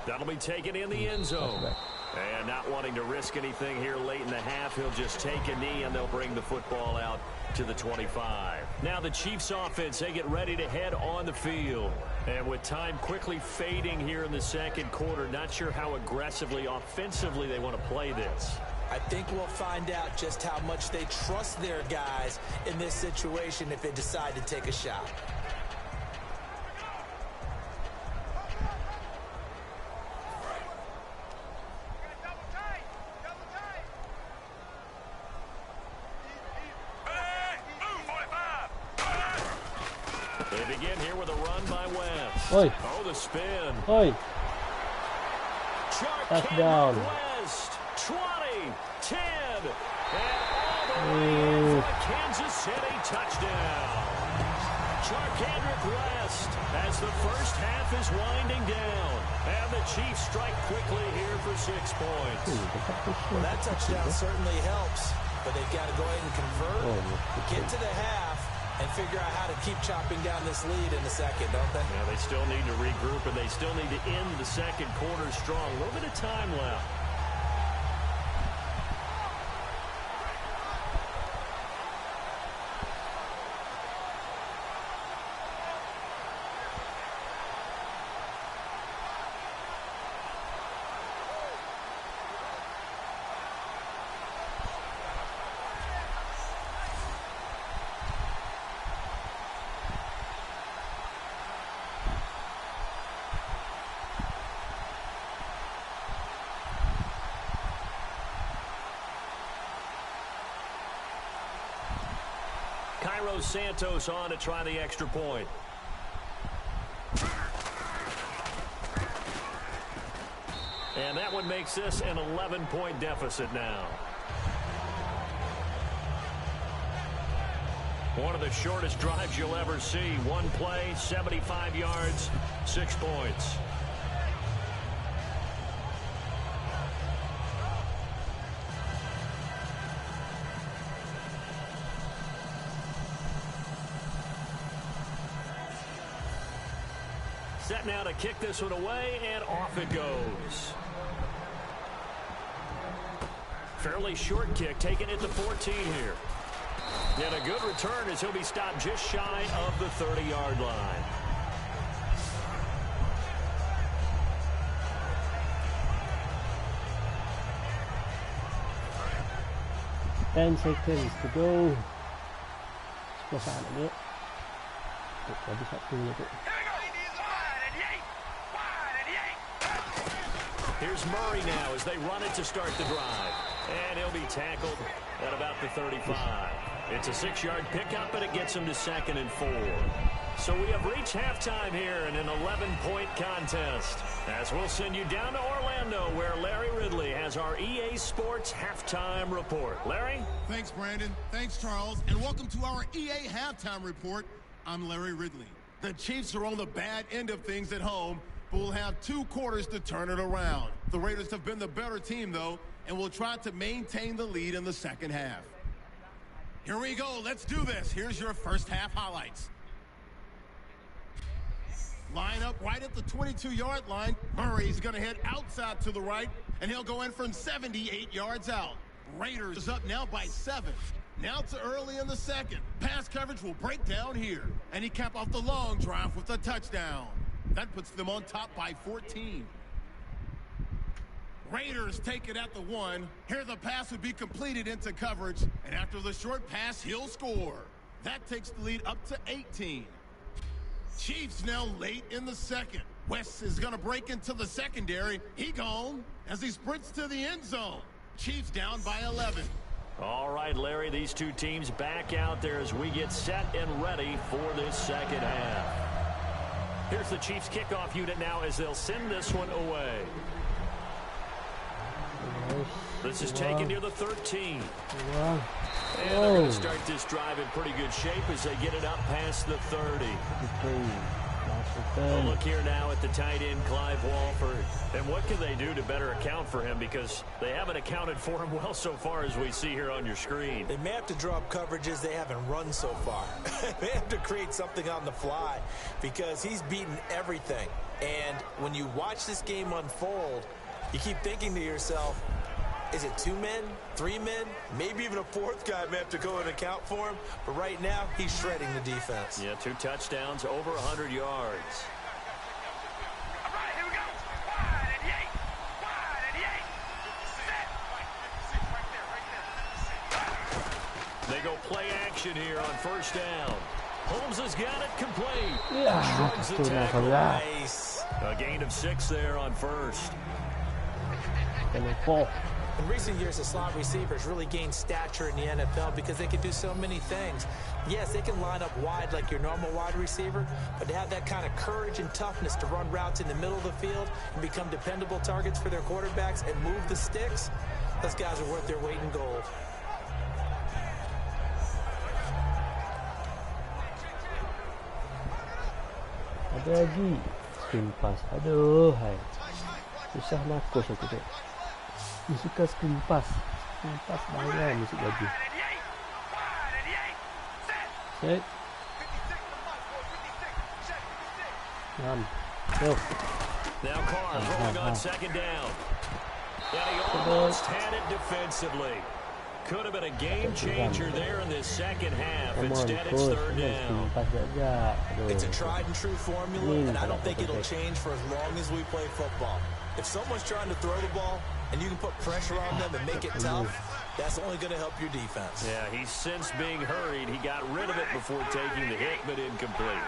That'll be taken in the end zone. And not wanting to risk anything here late in the half, he'll just take a knee and they'll bring the football out to the 25. Now the Chiefs offense, they get ready to head on the field. And with time quickly fading here in the second quarter, not sure how aggressively, offensively they want to play this. I think we'll find out just how much they trust their guys in this situation if they decide to take a shot. They begin here with a run by West. Oi. Oh, the spin. Oi. Touchdown. West. 20, 10, and all the way in for a Kansas City touchdown. Charkandrick West as the first half is winding down. And the Chiefs strike quickly here for 6 points. Well, that touchdown certainly helps, but they've got to go ahead and convert, get to the half, and figure out how to keep chopping down this lead in the second, don't they? Yeah, they still need to regroup, and they still need to end the second quarter strong. A little bit of time left. Cairo Santos on to try the extra point. And that one makes this an 11-point deficit now. One of the shortest drives you'll ever see. One play, 75 yards, 6 points. Set now to kick this one away, and off it goes. Fairly short kick, taking it to 14 here. And a good return as he'll be stopped just shy of the 30-yard line. Ten seconds to go. 10 saat lagi. Tadi satu lagi. Here's Murray now as they run it to start the drive. And he'll be tackled at about the 35. It's a 6-yard pickup, and it gets him to 2nd and 4. So we have reached halftime here in an 11-point contest. As we'll send you down to Orlando, where Larry Ridley has our EA Sports Halftime Report. Larry? Thanks, Brandon. Thanks, Charles. And welcome to our EA Halftime Report. I'm Larry Ridley. The Chiefs are on the bad end of things at home, but we'll have 2 quarters to turn it around. The Raiders have been the better team, though, and will try to maintain the lead in the second half. Here we go. Let's do this. Here's your first half highlights. Line up right at the 22-yard line. Murray's going to head outside to the right, and he'll go in from 78 yards out. Raiders is up now by 7. Now to early in the second. Pass coverage will break down here, and he cap off the long drive with a touchdown. That puts them on top by 14. Raiders take it at the 1. Here the pass would be completed into coverage, and after the short pass, he'll score. That takes the lead up to 18. Chiefs now late in the second. West is going to break into the secondary. He gone as he sprints to the end zone. Chiefs down by 11. All right, Larry, these 2 teams back out there as we get set and ready for this second half. Here's the Chiefs kickoff unit now as they'll send this one away. This is taken near the 13. And they're going to start this drive in pretty good shape as they get it up past the 30. We'll look here now at the tight end, Clive Walford. And what can they do to better account for him? Because they haven't accounted for him well so far, as we see here on your screen. They may have to draw up coverages they haven't run so far. They have to create something on the fly because he's beaten everything. And when you watch this game unfold, you keep thinking to yourself, is it 2 men, 3 men, maybe even a 4th guy may have to go and account for him? But right now, he's shredding the defense. Yeah, 2 touchdowns, over 100 yards. All right, here we go. Wide and yank. Wide and yank. Set. They go play action here on first down. Holmes has got it complete. Yeah, shrugs the tackle. Nice. A gain of 6 there on first. In recent years, the slot receivers really gained stature in the NFL because they can do so many things. Yes, they can line up wide like your normal wide receiver, but to have that kind of courage and toughness to run routes in the middle of the field and become dependable targets for their quarterbacks and move the sticks, those guys are worth their weight in gold. Ada lagi screen pass. Aduh, hai. Susah nak coach aku tu. Dia suka screen pass. Screen pass banyak musik lagi. Set. Go. Now Carr rolling on second down. And he almost had it defensively. Could have been a game changer there in this second half. Instead, it's third down. It's a tried and true formula, and I don't think it'll change for as long as we play football. If someone's trying to throw the ball and you can put pressure on them and make it tough, that's only going to help your defense. Yeah, he's since being hurried. He got rid of it before taking the hit, but incomplete.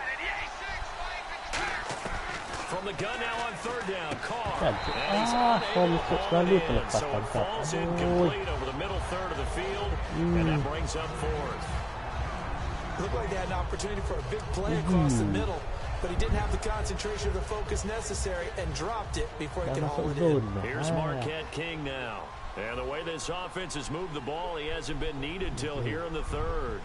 From the gun now on third down, Carr. And he's unable to haul it in, so it falls incomplete over the middle third of the field, and that brings up fourth. Looked like they had an opportunity for a big play across the middle, but he didn't have the concentration or the focus necessary and dropped it before he could haul it in. Here's Marquette King now. And the way this offense has moved the ball, he hasn't been needed till here in the third.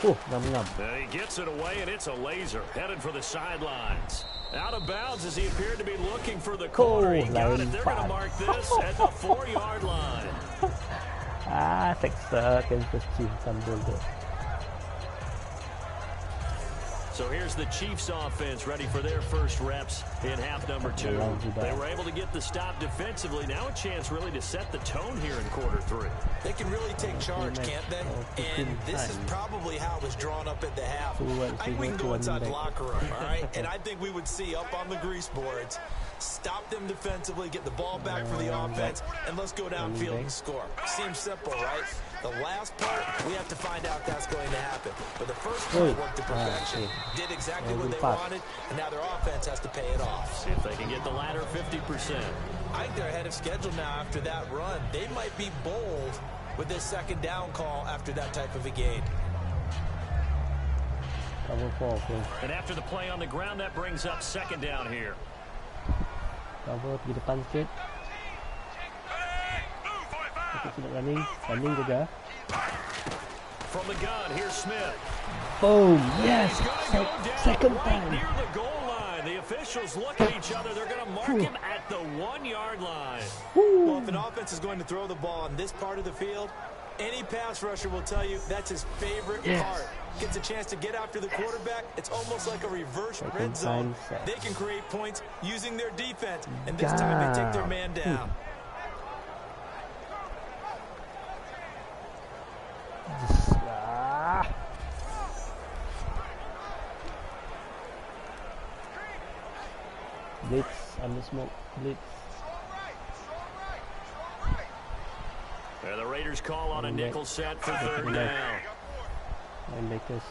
He gets it away, and it's a laser headed for the sidelines. Out of bounds as he appeared to be looking for the corner. He got it. They're going to mark this at the 4-yard line. Seksa Kansas Chiefs sambil tu. So here's the Chiefs offense ready for their first reps in half number 2. They were able to get the stop defensively. Now a chance really to set the tone here in quarter 3. They can really take charge, can't they? And this is probably how it was drawn up at the half. I think we can go inside the locker room, all right? And I think we would see up on the grease boards, stop them defensively, get the ball back for the offense, and let's go downfield and score. Seems simple, right? The last part, we have to find out that's going to happen. But the first part worked to perfection. Did exactly what they wanted, and now their offense has to pay it off. See if they can get the latter 50%. I think they're ahead of schedule now after that run. They might be bold with this second down call after that type of a gain. And after the play on the ground, that brings up second down here. Cover di depan sikit. Kita running juga. From the gun, here's Smith. Boom! Yes! Second right time. Near the goal line. The officials look at each other. They're going to mark him at the 1-yard line. Well, if an offense is going to throw the ball on this part of the field, any pass rusher will tell you that's his favorite part. Gets a chance to get after the quarterback. It's almost like a reverse red zone. They can create points using their defense, and this time they take their man down. Blitz, under smoke, blitz. And the Raiders call on a nickel set for third down. Linebackers.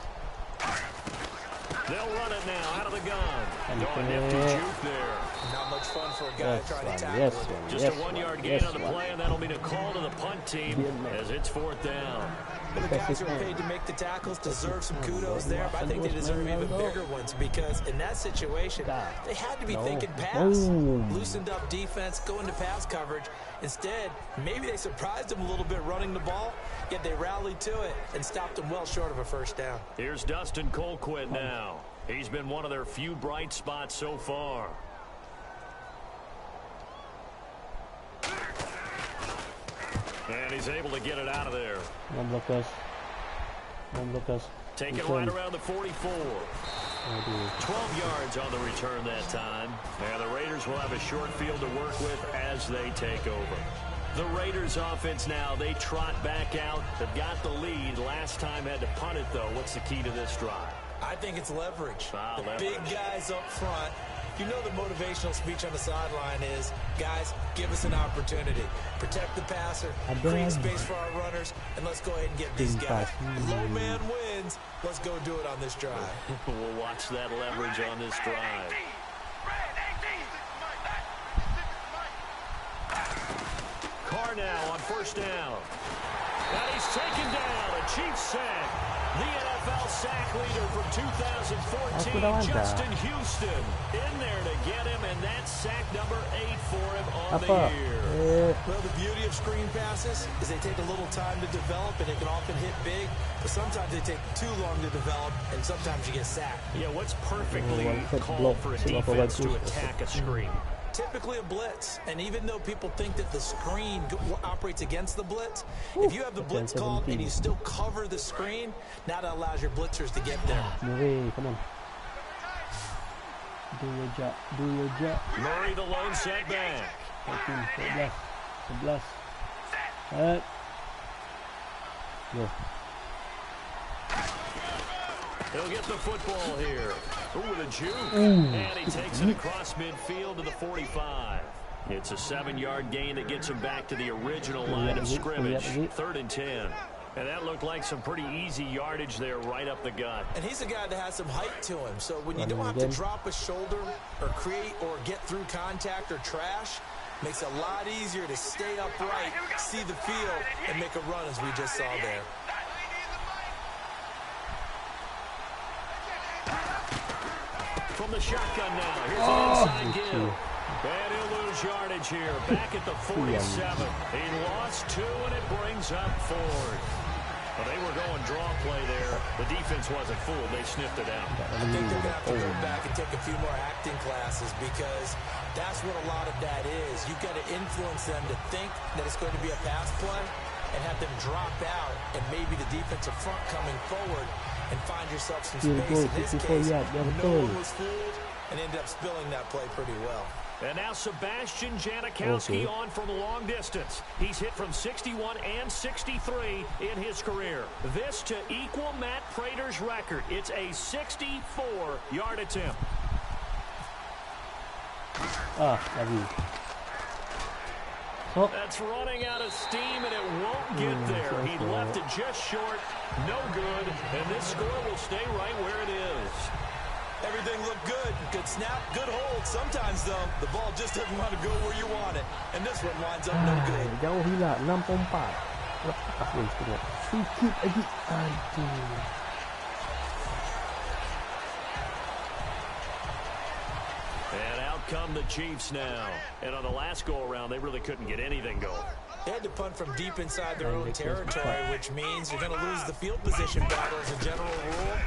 They'll run it now out of the gun. Going nifty juke there. Not much fun for a guy trying to tackle it. Just a 1-yard gain on the play, and that'll mean a call to the punt team as it's fourth down. Well, the guys who are paid to make the tackles deserve some kudos there, but I think they deserve even bigger ones because in that situation, they had to be thinking pass. Loosened up defense, going to pass coverage. Instead, maybe they surprised them a little bit running the ball, yet they rallied to it and stopped them well short of a first down. Here's Dustin Colquitt now. He's been one of their few bright spots so far. And he's able to get it out of there. One blockers. Take it right around the 44. 12 yards on the return that time. And the Raiders will have a short field to work with as they take over. The Raiders offense now, they trot back out. They've got the lead. Last time had to punt it, though. What's the key to this drive? I think it's leverage. Big guys up front. You know the motivational speech on the sideline is, guys, give us an opportunity. Protect the passer, create space for our runners, and let's go ahead and get these guys. Low man wins. Let's go do it on this drive. We'll watch that leverage on this drive. Carr now on first down. And he's taken down. A Chiefs sack. The NFL sack leader from 2014, Justin Houston, in there to get him, and that's sack number 8 for him on the year. Well, the beauty of screen passes is they take a little time to develop, and they can often hit big, but sometimes they take too long to develop, and sometimes you get sacked. Yeah, what's perfectly called for a defense to attack a screen? Typically a blitz, and even though people think that the screen operates against the blitz, if you have the blitz called and you still cover the screen, now that allows your blitzers to get there. Murray, come on. Do your job. Murray, the lone setback. 11. Go. He'll get the football here. Ooh, with a juke. And he takes it across midfield to the 45. It's a 7-yard gain that gets him back to the original line of scrimmage. 3rd and 10. And that looked like some pretty easy yardage there right up the gut. And he's a guy that has some height to him. So when you don't have to drop a shoulder or create or get through contact or trash, Makes it a lot easier to stay upright, see the field, and make a run as we just saw there. From the shotgun now, here's an inside give. And he'll lose yardage here, back at the 47. He lost 2, and it brings up 4th. Well, they were going draw play there. The defense wasn't fooled. They sniffed it out. I think they're going to have to go back and take a few more acting classes because that's what a lot of that is. You've got to influence them to think that it's going to be a pass play and have them drop out and maybe the defensive front coming forward and find yourself some space. In this case, no one was fooled and ended up spilling that play pretty well. And now Sebastian Janikowski on from long distance. He's hit from 61 and 63 in his career. This to equal Matt Prater's record. It's a 64-yard attempt. That's running out of steam, and it won't get there. He left it just short. No good. And this score will stay right where it is. Everything looked good. Good snap, good hold. Sometimes, though, the ball just doesn't want to go where you want it. And this one winds up no good. Jauhilah 64. Lepas ni tengok. Sikit lagi. Aduh. And out come the Chiefs now. And on the last go-around, they really couldn't get anything going. They had to punt from deep inside their own territory, which means you're going to lose the field position battle as a general rule.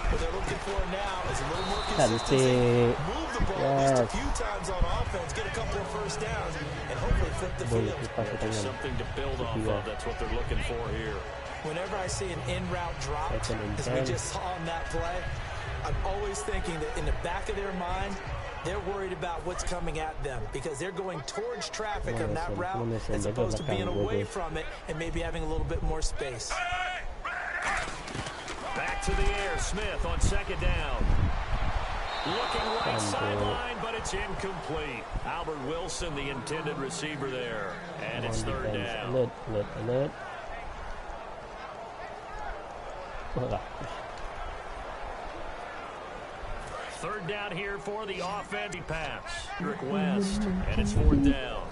What they're looking for now is a little more consistency. Move the ball at least a few times on offense, get a couple of first downs, and hopefully flip the field. There's something to build off of. That's what they're looking for here. Whenever I see an in-route drop, as we just saw on that play, I'm always thinking that in the back of their mind, they're worried about what's coming at them because they're going towards traffic on that route as opposed to being away from it and maybe having a little bit more space. Back to the air, Smith on second down. Looking right sideline, but it's incomplete. Albert Wilson, the intended receiver there. And it's third down. Alert. Third down here for the offensive pass. Rick West, and it's fourth down.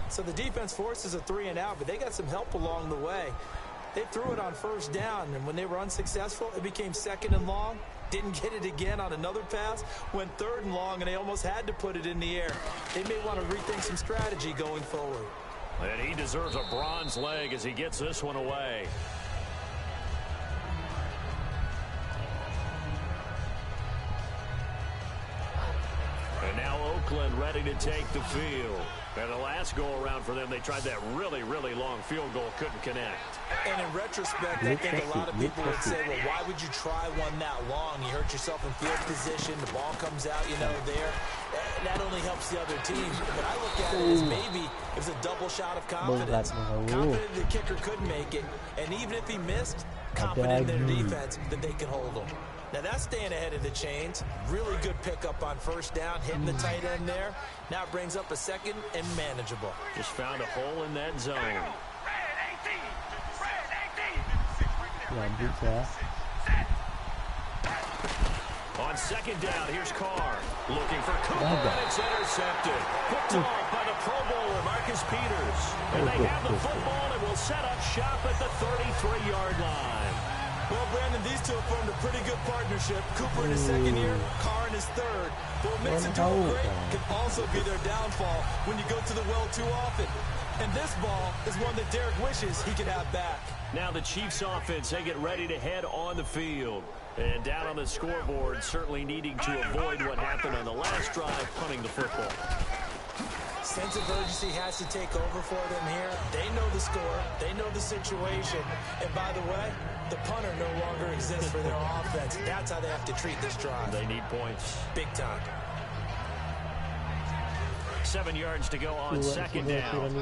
So the defense forces a 3-and-out, but they got some help along the way. They threw it on first down, and when they were unsuccessful, it became 2nd and long. Didn't get it again on another pass. Went 3rd and long, and they almost had to put it in the air. They may want to rethink some strategy going forward. And he deserves a bronze leg as he gets this one away. And now Oakland ready to take the field. And the last go-around for them, they tried that really, really long field goal, couldn't connect. And in retrospect, I think a lot of people would say, well, why would you try one that long? You hurt yourself in field position, the ball comes out, there. That only helps the other team. But I look at it as maybe it was a double shot of confidence. Confident the kicker couldn't make it. And even if he missed, confident in their defense that they can hold him. Now that's staying ahead of the chains. Really good pickup on first down, hitting the tight end there. Now it brings up a 2nd and manageable. Just found a hole in that zone. On second down, here's Carr. Looking for Cooper, and it's intercepted. Picked off by the Pro Bowler, Marcus Peters. And they have the football and will set up shop at the 33-yard line. Well, Brandon, these two have formed a pretty good partnership. Cooper in his 2nd year, Carr in his 3rd. But what makes a duo great can also be their downfall when you go to the well too often. And this ball is one that Derek wishes he could have back. Now the Chiefs offense, they get ready to head on the field. And down on the scoreboard, certainly needing to avoid what happened on the last drive, punting the football. Sense of urgency has to take over for them here. They know the score. They know the situation. And by the way, the punter no longer exists for their offense. That's how they have to treat this drive. They need points. Big time. 7 yards to go on second down.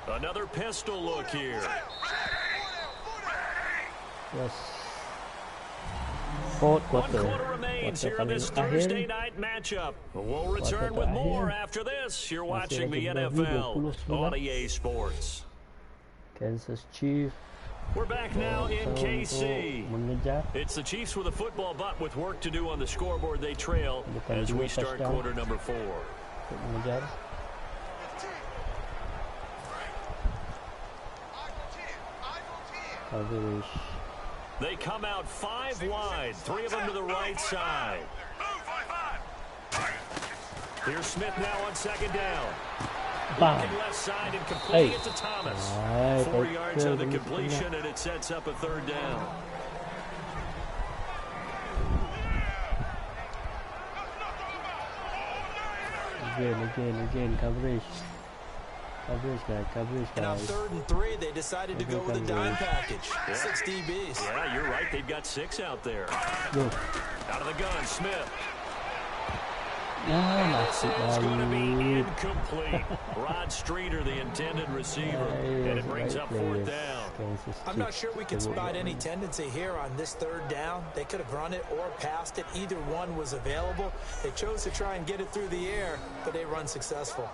Another pistol look here. Yes. Fourth quarter remains here in this Thursday night matchup. We'll return with more after this. You're watching the NFL on EA Sports. Kansas Chiefs We're back now in KC. Mengejar. It's the Chiefs with a football, but with work to do on the scoreboard, they trail as we start quarter number 4. Mengejar. Coverage. They come out 5 wide, 3 of them to the right side. Here's Smith now on second down. Looking left side and completing it to Thomas. 4 yards on the completion, and it sets up a 3rd down. Again, coverage. Coverage guy. And on 3rd and 3, they decided to go with a dime package. 6 DBs. Yeah, you're right. They've got 6 out there. Go. Out of the gun, Smith. Masuk It's going to be lagi. incomplete. Rod Streeter, the intended receiver. And it brings up 4th down. I'm not sure we can spot any tendency here on this 3rd down. They could have run it or passed it. Either one was available. They chose to try and get it through the air, but they run successful.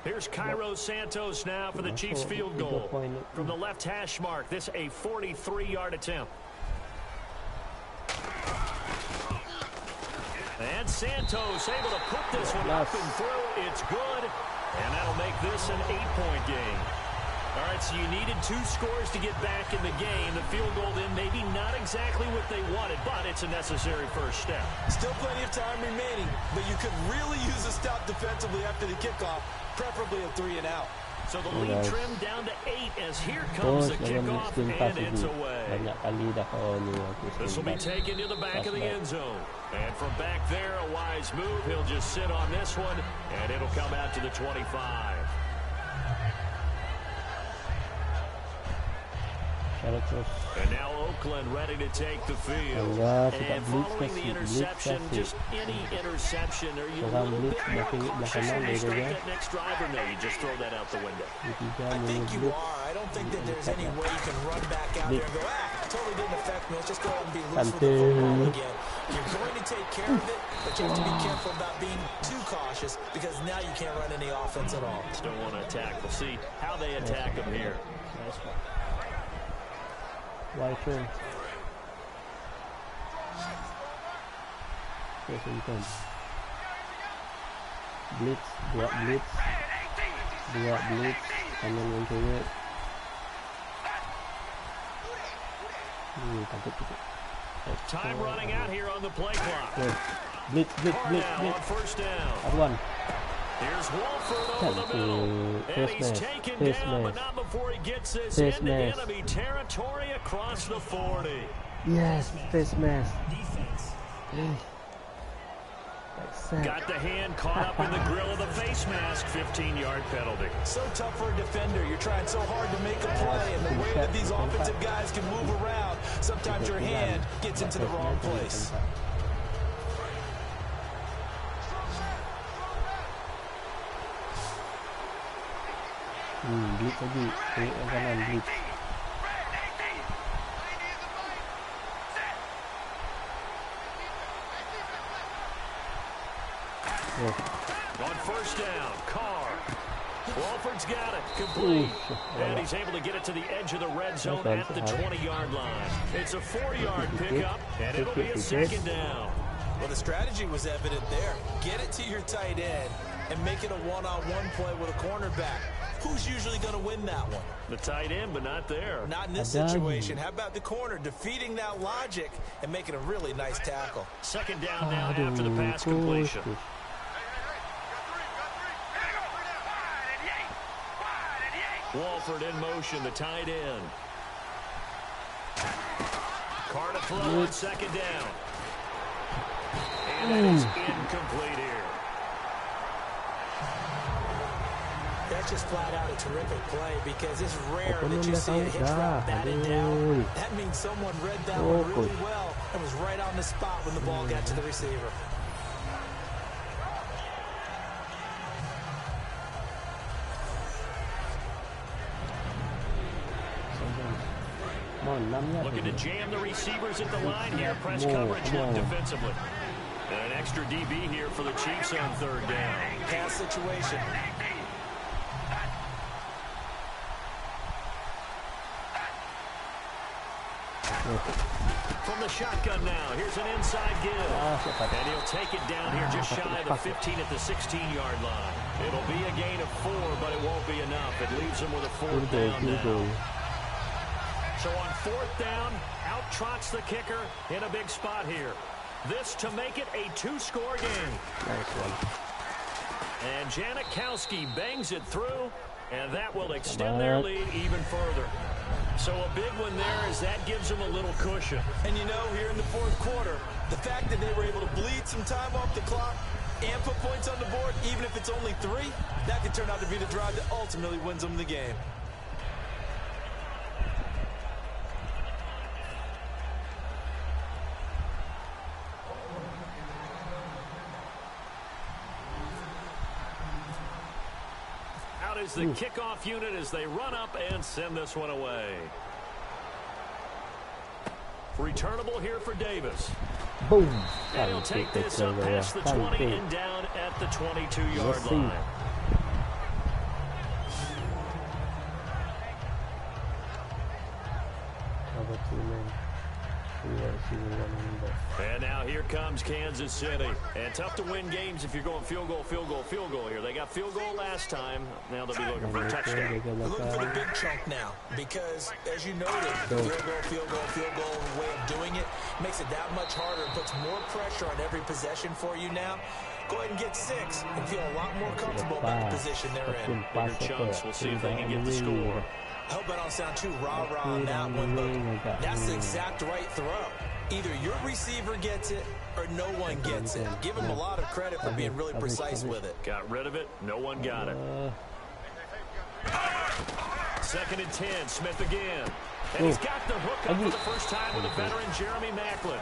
Here's Cairo Santos now for the Chiefs field goal. From the left hash mark, this a 43-yard attempt. And Santos able to put this one up and through. It's good. And that'll make this an 8-point game. All right, so you needed 2 scores to get back in the game. The field goal then maybe not exactly what they wanted, but it's a necessary first step. Still plenty of time remaining, but you could really use a stop defensively after the kickoff, preferably a 3 and out. So the lead trimmed down to 8 as here comes the kickoff, and it's away. This will be taken to the back of the end zone. And from back there, a wise move. He'll just sit on this one, and it'll come out to the 25. And now Oakland ready to take the field. And following the interception, just any interception, are you a little bit more cautious when you start that next drive, or no, you just throw that out the window? I think you are. I don't think that there's any way you can run back out there and go, totally didn't affect me. Let's just go out and be loose with the football again. You're going to take care of it, but you have to be careful about being too cautious because now you can't run any offense at all. Still want to attack. We'll see how they attack him here. White turn. Blitz, dua blitz, kanan yang cewek. Time running out here on the play clock. Blitz. On first down. One. Here's Wolford over the middle. And he's taken down, but not before he gets this into enemy territory across the 40. Yes, face mask. Got the hand caught up in the grill of the face mask. 15-yard penalty. So tough for a defender. You're trying so hard to make a play, and the way that these offensive guys can move around, sometimes your hand gets into the wrong place. Blitz lagi. Tengok yang kanan, blitz. On first down, Carr. Wolford's got it, complete. And he's able to get it to the edge of the red zone at the 20-yard line. It's a 4-yard pickup, and it'll be a 2nd down. Well, the strategy was evident there. Get it to your tight end and make it a one-on-one play with a cornerback. Who's usually going to win that one? The tight end, but not there. Not in this situation. How about the corner defeating that logic and making a really nice tackle? 2nd down now after the pass completion. Wolford in motion, the tight end. Carr to throw on 2nd down. And that is incomplete here. That's just flat out a terrific play because it's rare that you see a hitch route batted down. That means someone read that one really well and was right on the spot when the ball got to the receiver. Looking to jam the receivers at the line here. Press coverage defensively. An extra DB here for the Chiefs on third down. Pass situation. From the shotgun now, here's an inside give. And he'll take it down here just shy of the 15 at the 16-yard line. It'll be a gain of 4, but it won't be enough. It leaves him with a fourth down now. So on fourth down, out trots the kicker in a big spot here. This to make it a 2-score game. Nice one. And Janikowski bangs it through, and that will extend their lead even further. So a big one there as that gives them a little cushion. And you know, here in the fourth quarter, the fact that they were able to bleed some time off the clock and put points on the board, even if it's only 3, that could turn out to be the drive that ultimately wins them the game. Is the kickoff unit as they run up and send this one away. Returnable here for Davis. Boom. And he'll take this up past the 20 and down at the 22-yard line. And now here comes Kansas City. And tough to win games if you're going field goal, field goal, field goal here. They got field goal last time. Now they'll be looking for a touchdown. They're looking for the big chunk now because, as you noted, field goal, way of doing it makes it that much harder and puts more pressure on every possession for you now. Go ahead and get 6 and feel a lot more comfortable about the position they're in. Bigger chunks. We'll see if they can get the score. I hope I don't sound too rah-rah on that one, but that's the exact right throw. Either your receiver gets it or no one gets it. Give him a lot of credit for being really precise with it. Got rid of it. No one got it. 2nd and 10. Smith again. And he's got the hook up for the first time with the veteran Jeremy Maclin.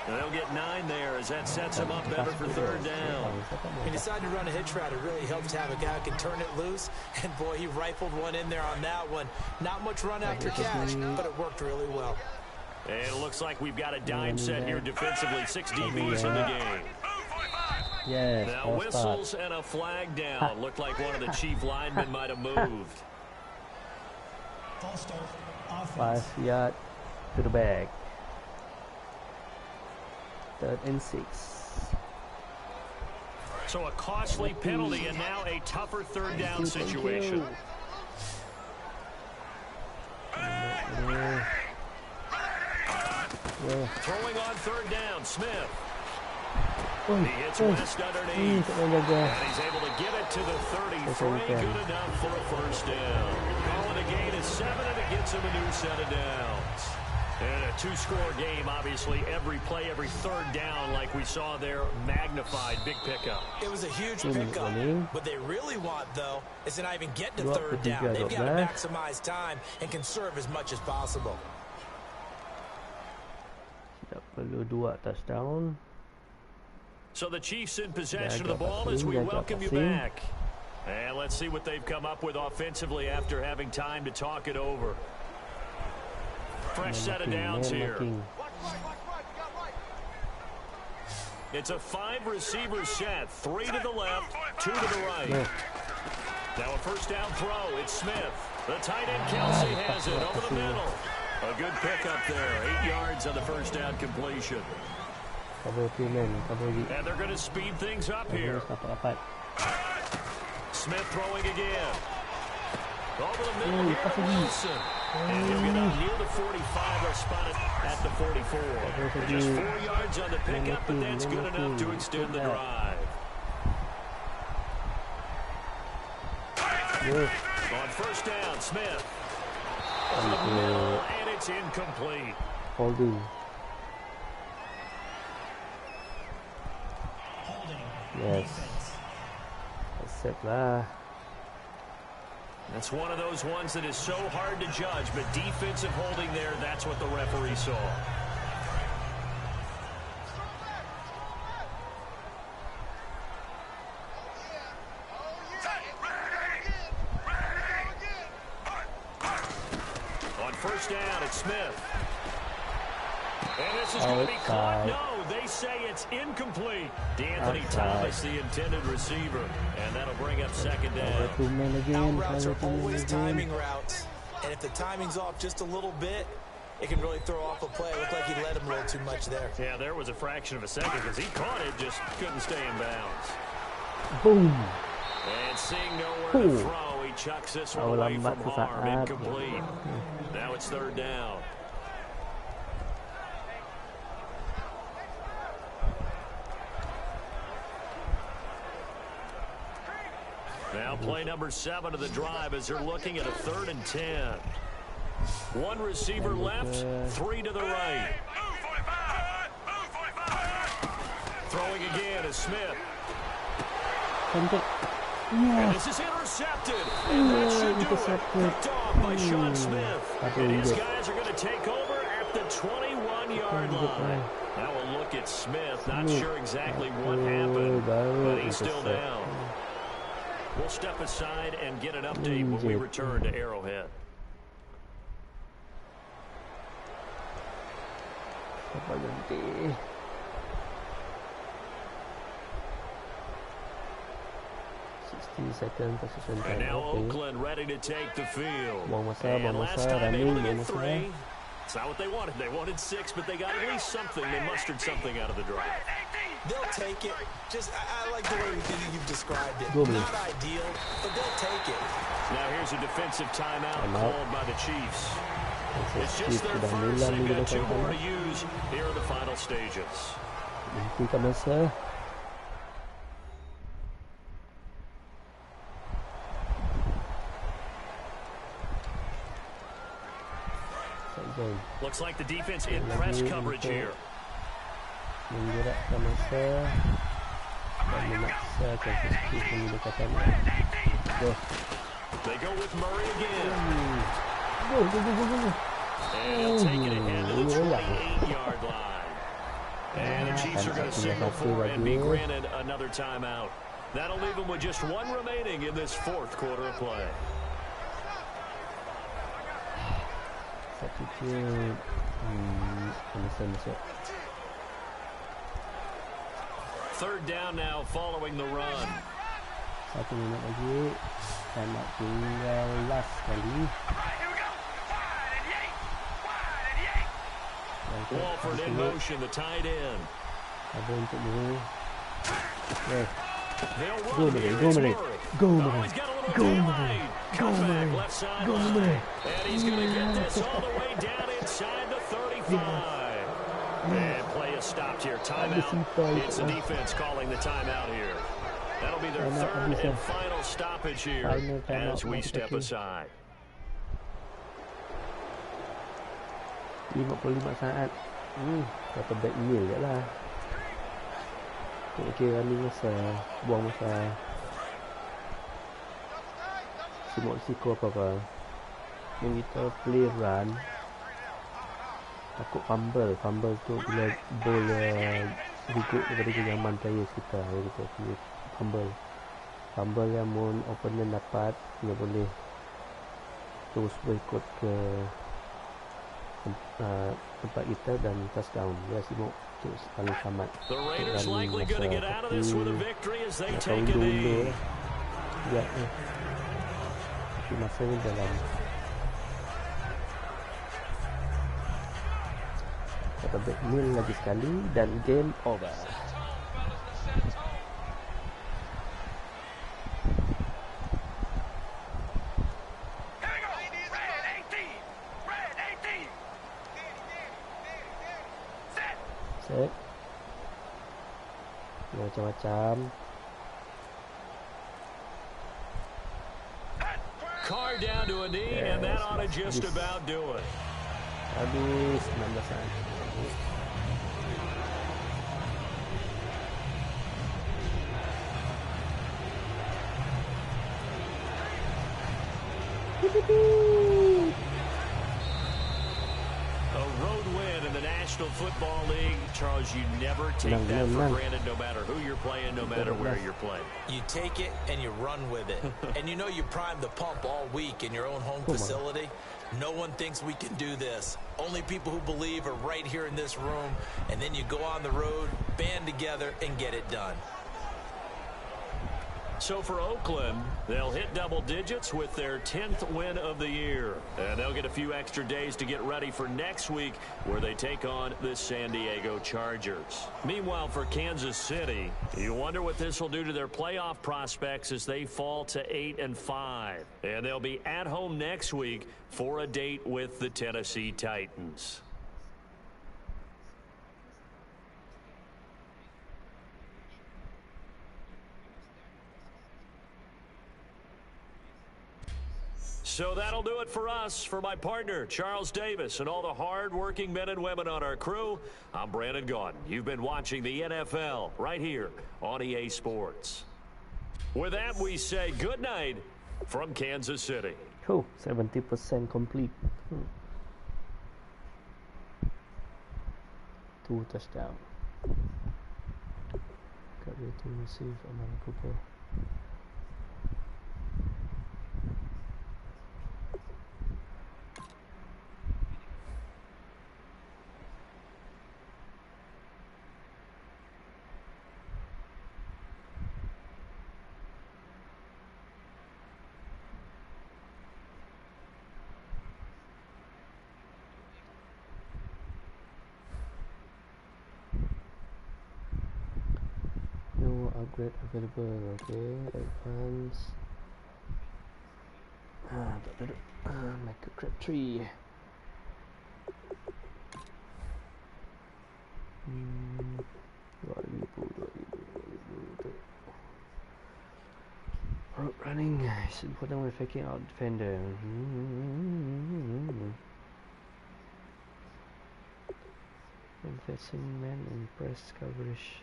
And they'll get 9 there as that sets him up better for third down. He decided to run a hitch route. It really helps to have a guy who can turn it loose. And, boy, he rifled one in there on that one. Not much run after catch, but it worked really well. And it looks like we've got a dime set here defensively. 6 DBs in the game. Yes, now whistles and a flag down. Looked like one of the Chief linemen might have moved. 5 yards to the bag. 3rd and 6. So a costly penalty and now a tougher third down situation. Throwing on third down, Smith. He hits West underneath. And he's able to get it to the 33. Good enough for a first down. Calling a gain of 7, and it gets him a new set of downs. And a 2-score game, obviously, every play, every third down, like we saw there, magnified, big pickup. It was a huge pickup. What they really want, though, is to not even get to third down. They've got to maximize time and conserve as much as possible. Tak perlu 2 touchdown. So the Chiefs in possession of the ball as we welcome you back. And let's see what they've come up with offensively after having time to talk it over. Fresh set of downs here. It's a 5-receiver set. 3 to the left, 2 to the right. Now a first down throw. It's Smith. The tight end Kelsey has it over the middle. A good pickup there. 8 yards on the first down completion. And they're going to speed things up here. Smith throwing again. Over the middle here to Wilson. And he'll get up near the 45. They'll spot it at the 44. Just 4 yards on the pickup, but that's good enough to extend the drive. On first down, Smith. Over the middle, and it's incomplete. Holding. Yes. Accept lah. That's one of those ones that is so hard to judge, but defensive holding there, that's what the referee saw. On first down, it's Smith. And this is going to be caught. No, they say it's incomplete. D'Anthony Thomas, the intended receiver. And that'll bring up second down. Out routes are always timing routes. And if the timing's off just a little bit, it can really throw off a play. It looked like he led him a little too much there. Yeah, there was a fraction of a second because he caught it, just couldn't stay in bounds. Boom. And seeing nowhere to throw, he chucks this one away from harm. Incomplete. Now it's third down. Now play number 7 of the drive as they're looking at a 3rd and 10. One receiver left, 3 to the right. Throwing again is Smith. And this is intercepted. And that should do it. Picked off by Sean Smith. And his guys are going to take over at the 21-yard line. Now we'll look at Smith. Not sure exactly what happened, but he's still down. We'll step aside and get an update when we return to Arrowhead. And now Oakland ready to take the field. And last time able to get 3. It's not what they wanted. They wanted 6, but they got at least something. They mustered something out of the drive. They'll take it. Just, I like the way you've described it. Not ideal, but they'll take it. Now here's a defensive timeout called by the Chiefs. It's just their first. They've got 2 more to use here in the final stages. Looks like the defense in press coverage here. Menggerakkan masa dan memaksakan posisi pendekatan. They go with Murray again. Go. And he'll take it ahead to the 28-yard line. And the Chiefs are going to signal for and be granted another timeout. That'll leave them with just 1 remaining in this 4th quarter of play. Substitute. Masuk. 3rd down now following the run. 1 minit lagi. Dan nak tinggal last kali. Walford in motion, the tight end. Ada untuk ni. Go Murray. And he's going to get this all the way down inside the 35. And play is stopped here. Timeout. It's the defense calling the timeout here. That'll be their 3rd and final stoppage here as we step aside. 55 saat. Kata back year je lah. Kira ni masa, buang masa. Semua risiko apa-apa. Yang kita play run, takut fumble tu bila bola ikut daripada genggaman players kita. Kita play fumble yang mun opponent dapat, dia boleh terus berikut ke tempat kita dan touchdown. Ya, Simok terus paling selamat. The Raiders likely going to get out of this with a victory as they take a lead. Ya, masa ni dalam kata back nil lagi sekali dan game over. Set. Macam-macam. Carr down to a knee, and that ought to just about do it. Habis 19 saat. A road win in the National National Football League, Charles, you never take that for granted no matter who you're playing, no matter where you're playing. You take it and you run with it. And you know you primed the pump all week in your own home facility. No one thinks we can do this. Only people who believe are right here in this room. And then you go on the road, band together, and get it done. So for Oakland, they'll hit double digits with their 10th win of the year. And they'll get a few extra days to get ready for next week where they take on the San Diego Chargers. Meanwhile, for Kansas City, you wonder what this will do to their playoff prospects as they fall to 8-5. And they'll be at home next week for a date with the Tennessee Titans. So that'll do it for us. For my partner, Charles Davis, and all the hard-working men and women on our crew, I'm Brandon Gaudin. You've been watching the NFL right here on EA Sports. With that, we say good night from Kansas City. Cool, 70% complete. 2 touchdowns. Got ready to receive Amari Cooper. Upgrade available. Okay, advance. Michael Crabtree. 2000. Route running is important when faking out defender. When facing man and press coverage.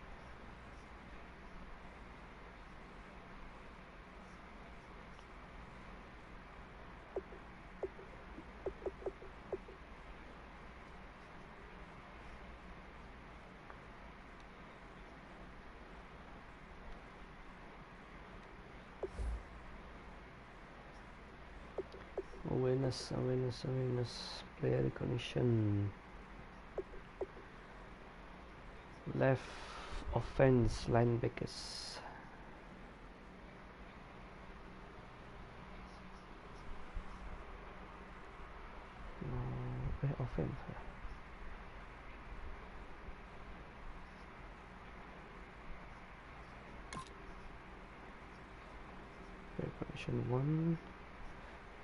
Awareness, player recognition. Left offense linebackers. Offense. Recognition 1.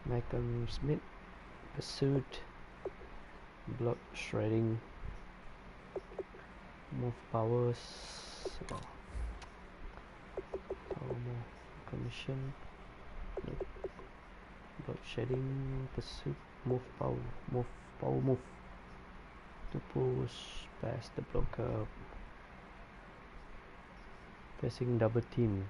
Malcolm Smith, pursuit, block shredding, move powers, power move, commission, block shedding, pursuit, move, to push past the blocker, facing double team.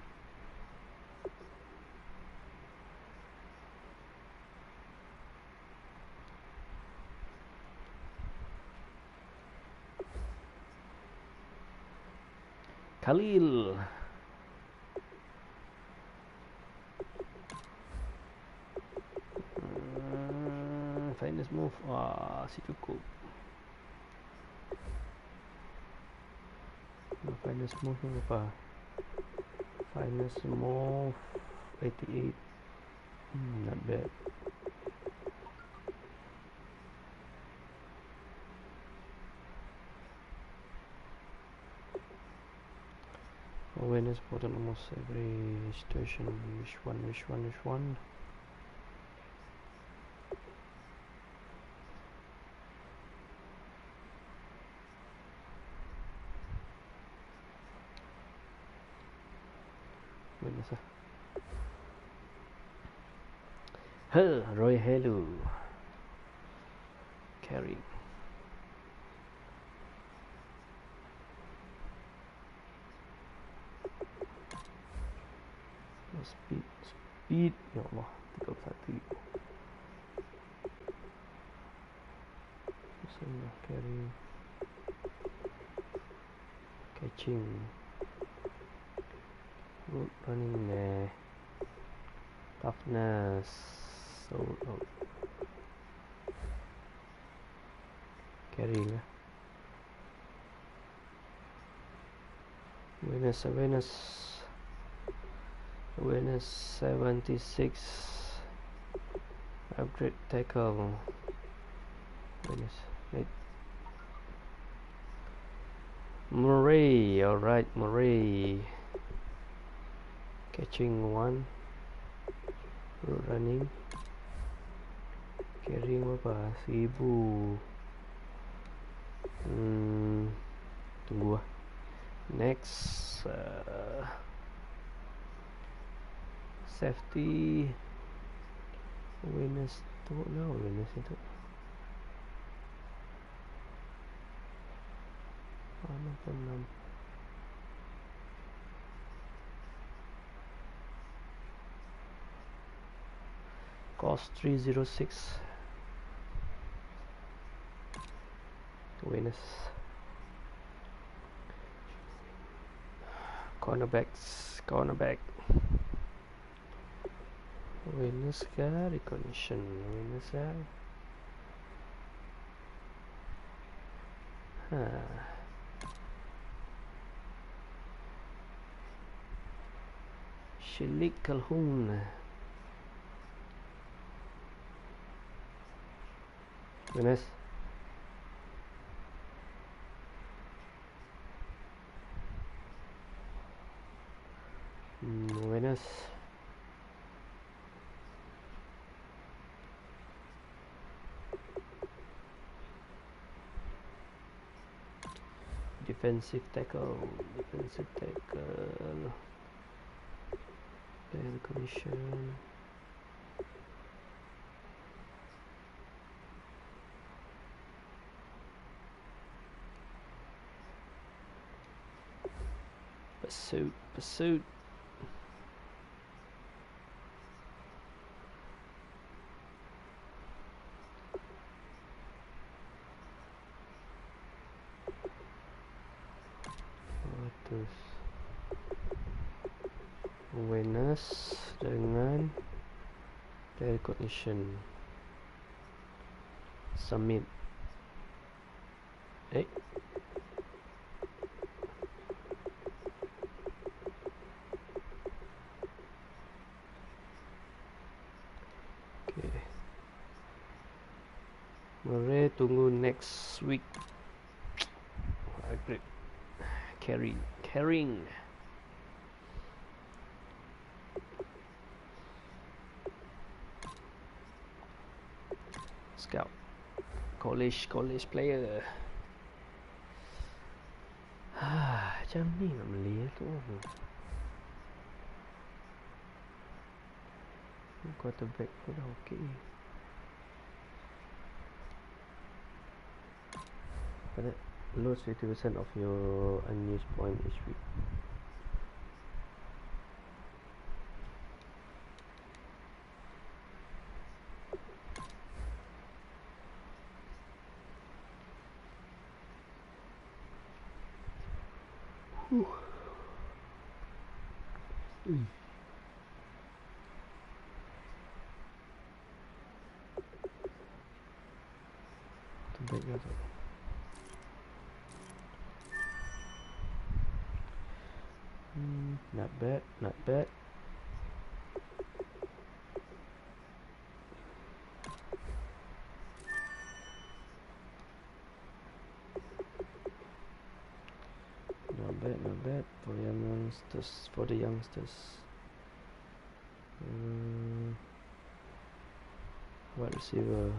Khalil. Finest move. Si cukup. Finest move apa? Finest move 88. Not bad. Awareness important almost every situation. Which one? Awareness. Roy Helu. Carry. Speed, ya Allah, 31. Bismillah, carry. catching, good running there, toughness, so carrying. Awareness 76, upgrade tackle, awareness 8. Murray, alright, Murray, catching 1, road running, carrying berapa? 1000. Tunggu. Next, safety, awareness tu, no awareness itu. Cost 306. Awareness. Cornerback. Awareness kah? Recognition. Awareness kah? Shalik Calhoun. Awareness. Awareness. Defensive tackle. Player recognition. Pursuit. Awareness dengan player recognition. Submit. Okay. Murray tunggu next week. Great. Carrying. Scout. College player. Macam ni nak beli tu. Quarterback pun dah okey. But lose 50% of your unused point each week. Not bad. Not bad for the youngsters. Wide receiver.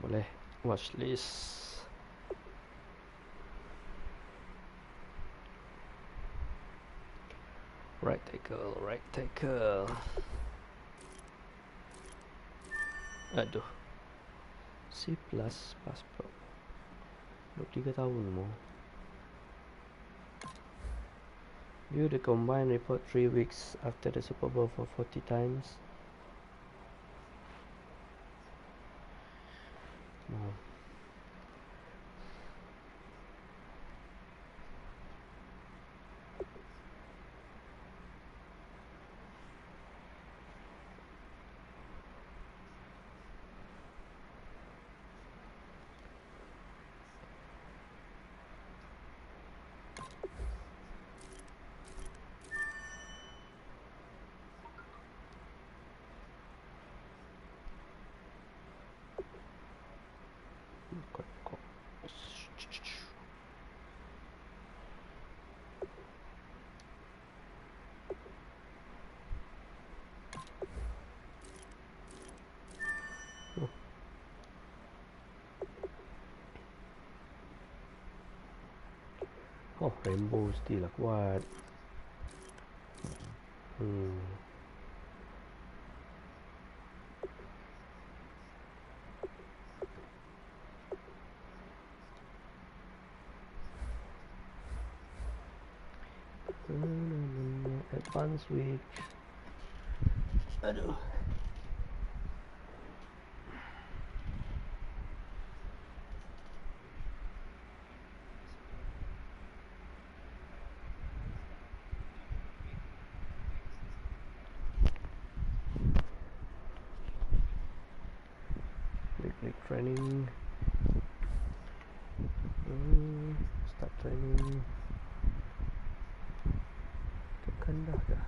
Boleh. Watch list. Right tackle. Aduh. C+ Pro. 23 tahun mo. View the combined report 3 weeks after the Super Bowl for 40 times. No. Oh, rainbow still lah kuat. Advanced week. Aduh. Weekly training. Start training. Tekan dah kah?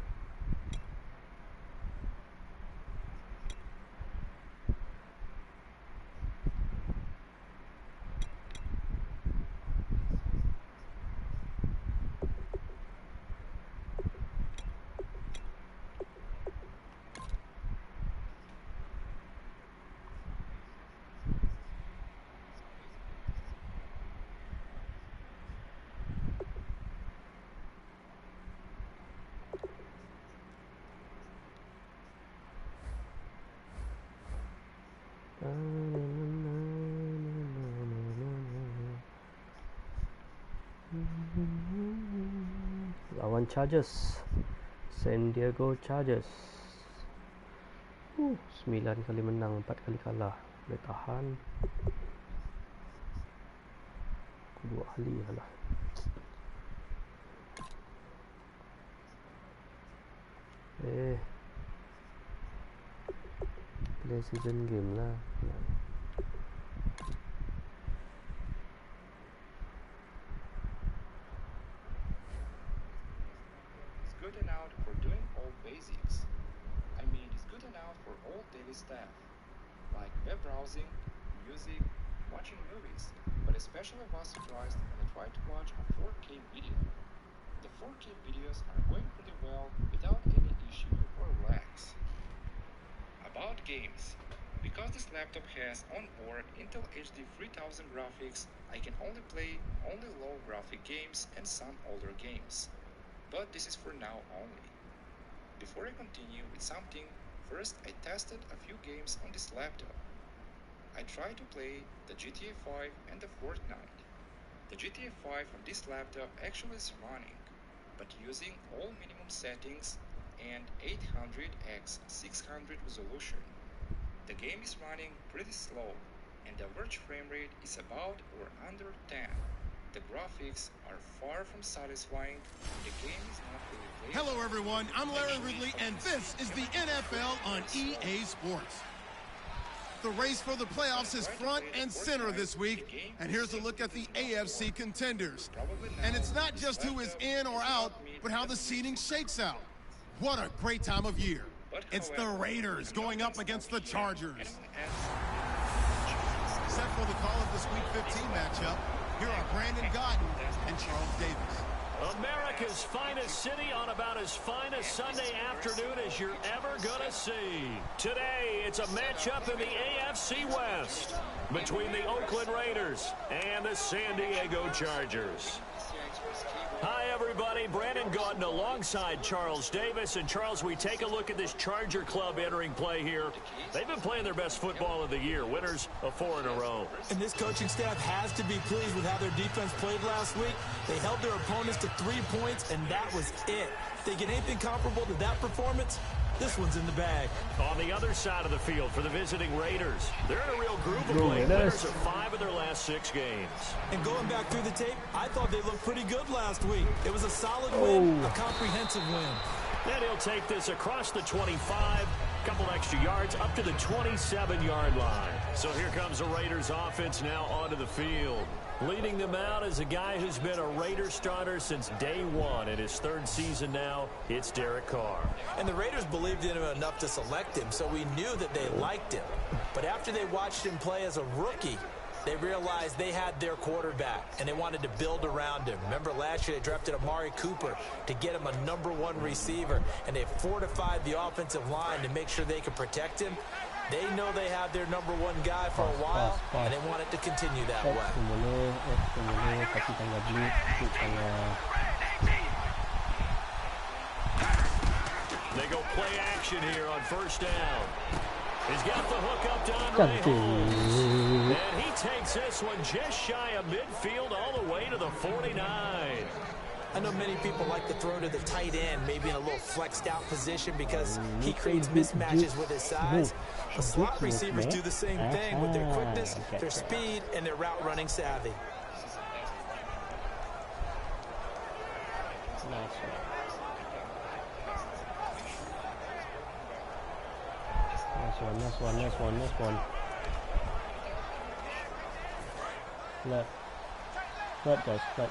Lawan Chargers, San Diego Chargers. 9 kali menang, 4 kali kalah. Boleh tahan. 2 kali kalah. Play season game lah. It's good enough for doing all basics. I mean, it's good enough for all daily stuff, like web browsing, music, watching movies, but especially was surprised when I tried to watch a 4K video. The 4K videos are going pretty well without any issue or lags. About games. Because this laptop has onboard Intel HD 3000 graphics, I can only play low graphic games and some older games. But this is for now only. Before I continue with something, first I tested a few games on this laptop. I tried to play the GTA 5 and the Fortnite. The GTA 5 on this laptop actually is running, but using all minimum settings and 800x600 resolution. The game is running pretty slow, and the average frame rate is about or under 10. The graphics are far from satisfying. The game is not really playable. Hello everyone, I'm Larry Ridley, and this is the NFL on EA Sports. The race for the playoffs is front and center this week, and here's a look at the AFC contenders. And it's not just who is in or out, but how the seeding shakes out. What a great time of year. It's the Raiders going up against the Chargers. Set for the call of this Week 15 matchup, here are Brandon Gaudin and Charles Davis. America's finest city on about as fine a Sunday afternoon as you're ever gonna see. Today, it's a matchup in the AFC West between the Oakland Raiders and the San Diego Chargers. Hi, everybody. Brandon Gaudin alongside Charles Davis. And, Charles, we take a look at this Charger club entering play here. They've been playing their best football of the year, winners of 4 in a row. And this coaching staff has to be pleased with how their defense played last week. They held their opponents to 3 points, and that was it. If they get anything comparable to that performance, this one's in the bag. On the other side of the field for the visiting Raiders, they're in a real groove of play. Winners of 5 of their last 6 games. And going back through the tape, I thought they looked pretty good last week. It was a solid win, a comprehensive win. And he'll take this across the 25, couple extra yards, up to the 27-yard line. So here comes the Raiders offense now onto the field. Leading them out is a guy who's been a Raiders starter since day 1. In his 3rd season now, it's Derek Carr. And the Raiders believed in him enough to select him, so we knew that they liked him. But after they watched him play as a rookie, they realized they had their quarterback, and they wanted to build around him. Remember last year they drafted Amari Cooper to get him a #1 receiver, and they fortified the offensive line to make sure they could protect him. They know they have their #1 guy for a while, and they want it to continue that way. They go play action here on 1st down. He's got the hook up to Andre Holmes. And he takes this one just shy of midfield all the way to the 49. I know many people like to throw to the tight end, maybe in a little flexed out position because he creates mismatches with his size. The slot receivers do the same thing with their quickness, their speed, and their route running savvy. Nice one. Flat guys, flat.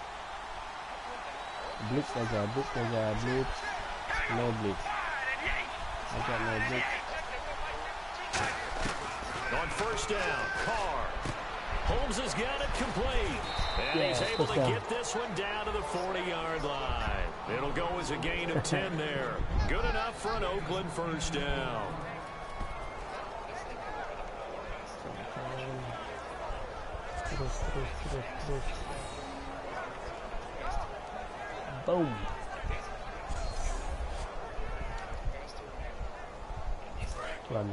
Blitz aja, blitz. No blitz. I got no blitz. On 1st down, Carr. Holmes has got it complete. And he's able to get this one down to the 40-yard line. It'll go as a gain of 10 there. Good enough for an Oakland 1st down. Boom. Run.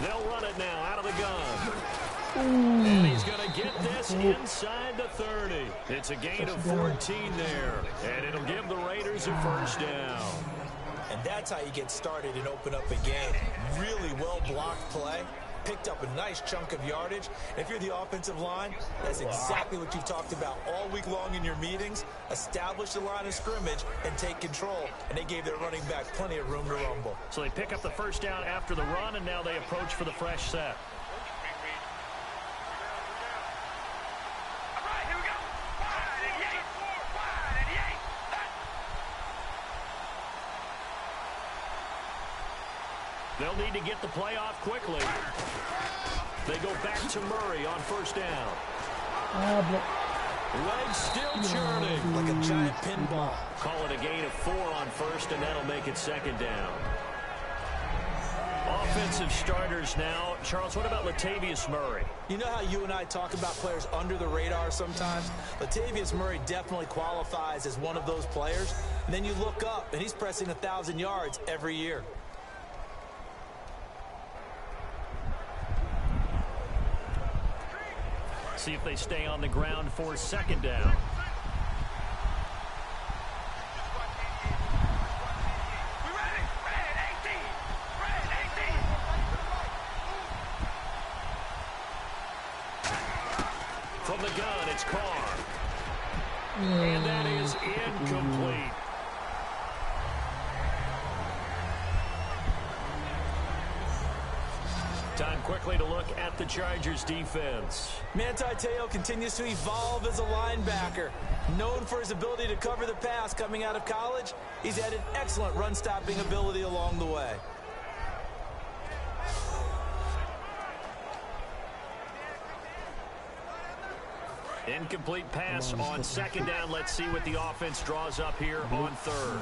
They'll run it now out of the gun. And he's going to get this inside the 30. It's a gain of 14 there. And it'll give the Raiders a 1st down. And that's how you get started and open up a game. Really well-blocked play. Picked up a nice chunk of yardage. And if you're the offensive line, that's exactly what you've talked about all week long in your meetings. Establish the line of scrimmage and take control. And they gave their running back plenty of room to rumble. So they pick up the 1st down after the run, and now they approach for the fresh set. They'll need to get the play off quickly. They go back to Murray on 1st down. Legs still churning. Like a giant pinball. Call it a gain of 4 on 1st, and that'll make it 2nd down. Offensive starters now. Charles, what about Latavius Murray? You know how you and I talk about players under the radar sometimes? Latavius Murray definitely qualifies as one of those players. And then you look up, and he's pressing 1,000 yards every year. See if they stay on the ground for 2nd down. From the gun, it's Carr. And that is incomplete. Time quickly to look at the Chargers defense. Manti Te'o continues to evolve as a linebacker. Known for his ability to cover the pass coming out of college, he's had an excellent run-stopping ability along the way. Incomplete pass on second down. Let's see what the offense draws up here on third.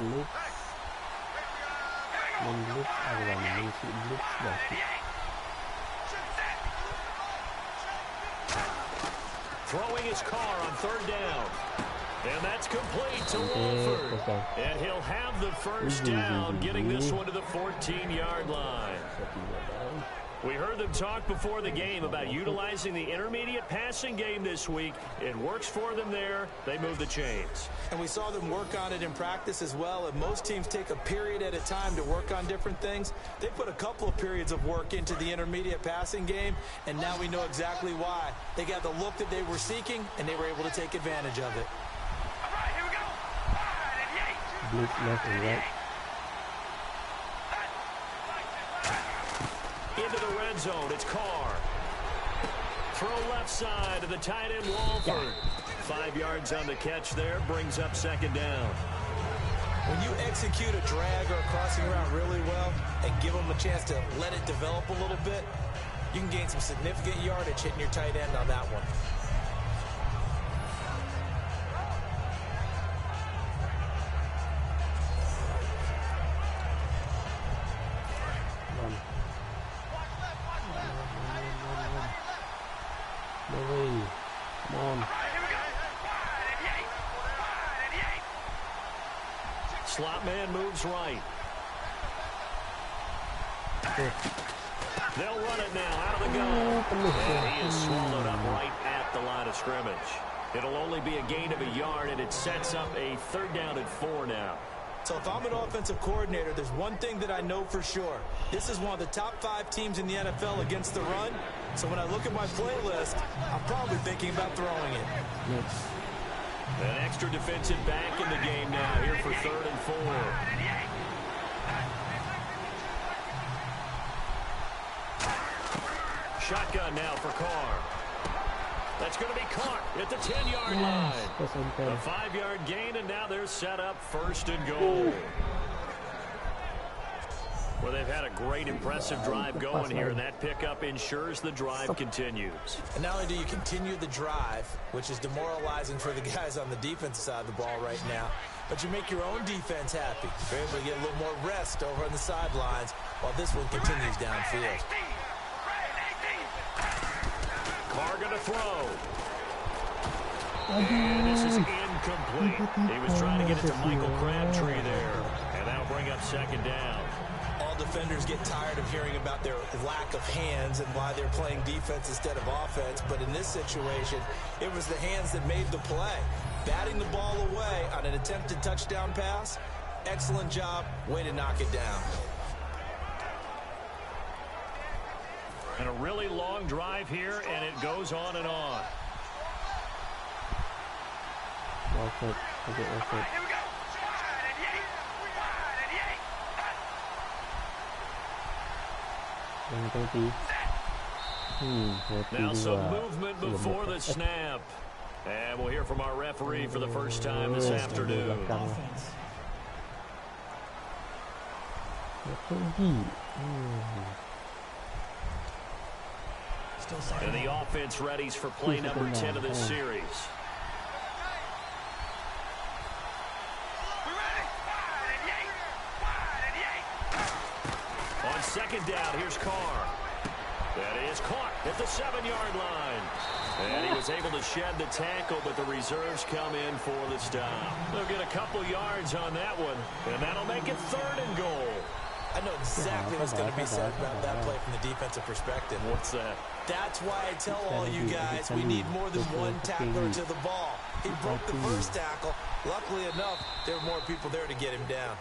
Throwing his car on third down. And that's complete to Wolford. And he'll have the first down, getting this one to the 14-yard line. We heard them talk before the game about utilizing the intermediate passing game this week. It works for them there. They move the chains. And we saw them work on it in practice as well. And most teams take a period at a time to work on different things. They put a couple of periods of work into the intermediate passing game, and now we know exactly why. They got the look that they were seeking, and they were able to take advantage of it. All right, here we go. Blitz left and right. Into the red zone, it's Carr. Throw left side to the tight end, Wolford. 5 yards on the catch there, brings up second down. When you execute a drag or a crossing route really well and give them a chance to let it develop a little bit, you can gain some significant yardage hitting your tight end on that one. Come on. Slot man moves right. They'll run it now out of the gun. And he is swallowed up right at the line of scrimmage. It'll only be a gain of a yard, and it sets up a third down and 4 now. So if I'm an offensive coordinator, there's one thing that I know for sure. This is one of the top 5 teams in the NFL against the run. So when I look at my playlist, I'm probably thinking about throwing it. An extra defensive back in the game now here for third and 4. Shotgun now for Carr. That's going to be caught at the 10-yard line. A 5-yard gain, and now they're set up first and goal. Well, they've had a great, impressive drive going here, and that pickup ensures the drive continues. And not only do you continue the drive, which is demoralizing for the guys on the defensive side of the ball right now, but you make your own defense happy. You're able to get a little more rest over on the sidelines while this one continues downfield. Carr going to throw. And this is incomplete. He was trying to get it to Michael Crabtree there, and that'll bring up second down. Defenders get tired of hearing about their lack of hands and why they're playing defense instead of offense, but in this situation, it was the hands that made the play. Batting the ball away on an attempted touchdown pass, excellent job, way to knock it down. And a really long drive here, and it goes on and on. Wolford. Here we go. Now some movement before the snap. And we'll hear from our referee for the first time this afternoon. And the offense readies for play number 10 of this series. On second down, here's Carr. That is caught at the 7-yard line. And he was able to shed the tackle, but the reserves come in for the stop. They'll get a couple yards on that one, and that'll make it third and goal. I know exactly what's going to be said about that play from the defensive perspective. What's that? That's why I tell all you guys we need more than one tackler to the ball. He broke the first tackle. Luckily enough, there were more people there to get him down.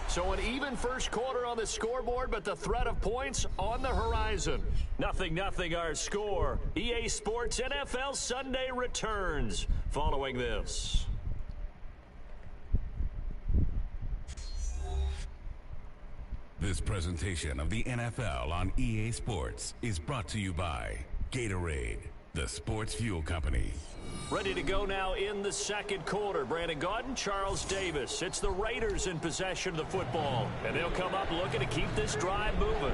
So an even first quarter on the scoreboard, but the threat of points on the horizon. 0-0 our score. EA Sports NFL Sunday returns following this. This presentation of the NFL on EA Sports is brought to you by Gatorade, the sports fuel company. Ready to go now in the second quarter. Brandon Gaudin, Charles Davis. It's the Raiders in possession of the football, and they'll come up looking to keep this drive moving.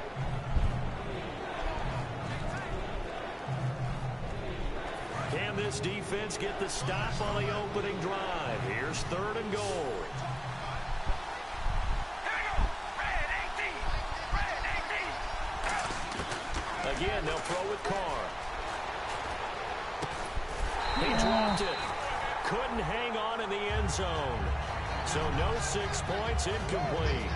this defense get the stop on the opening drive? Here's 3rd and goal. Again, they'll throw with Carr. He dropped it. Couldn't hang on in the end zone. So no 6 points, incomplete.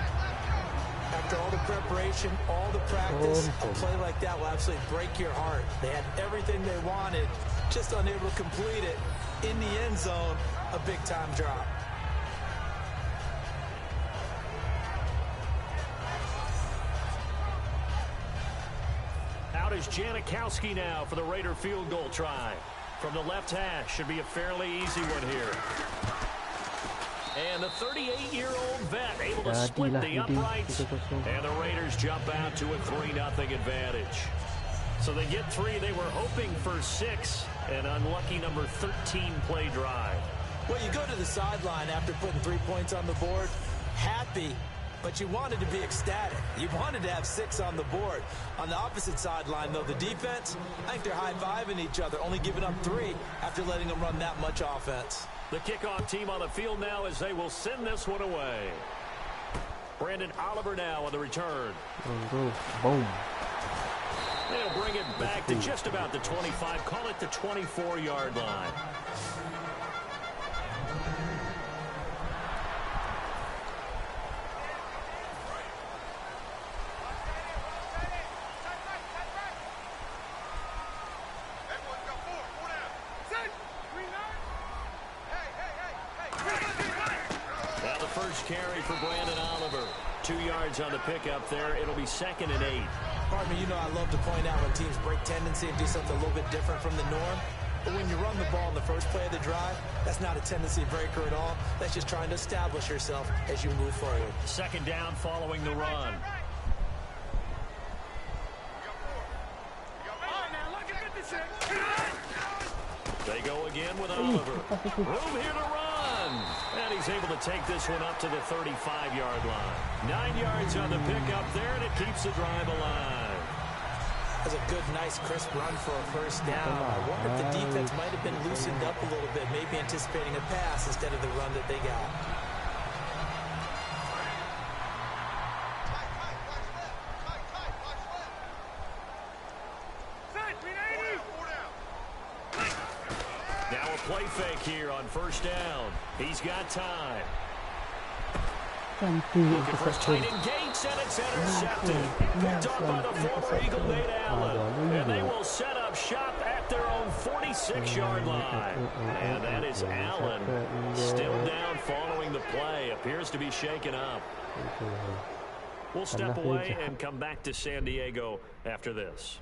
After all the preparation, all the practice, a play like that will absolutely break your heart. They had everything they wanted, just unable to complete it. In the end zone, a big-time drop. Out is Janikowski now for the Raider field goal try. From the left hash, should be a fairly easy one here. And the 38-year-old vet able to split the uprights. And the Raiders jump out to a 3-0 advantage. So they get 3. They were hoping for 6. An unlucky number 13 play drive. Well, you go to the sideline after putting 3 points on the board, happy, but you wanted to be ecstatic. You wanted to have 6 on the board. On the opposite sideline, though, the defense, I think they're high-fiving each other, only giving up 3 after letting them run that much offense. The kickoff team on the field now as they will send this one away. Brandon Oliver now on the return. Boom. They'll bring it back to just about the 25. Call it the 24-yard line. Carry for Brandon Oliver. 2 yards on the pickup there. It'll be 2nd and 8. Pardon me, you know I love to point out when teams break tendency and do something a little bit different from the norm. But when you run the ball in the first play of the drive, that's not a tendency breaker at all. That's just trying to establish yourself as you move forward. 2nd down following the run. They go again with Oliver. Room here to run. And he's able to take this one up to the 35-yard line. 9 yards on the pickup there, and it keeps the drive alive. That's a good, nice, crisp run for a first down. I wonder if the defense might have been loosened up a little bit, maybe anticipating a pass instead of the run that they got. Now a play fake here on first down. He's got time. Looking for tight end Gates, and it's intercepted. Picked up by the former Eagle Nate Allen. And they will set up shop at their own 46-yard line. And that is Allen. Still down following the play. Appears to be shaken up. We'll step away and come back to San Diego after this.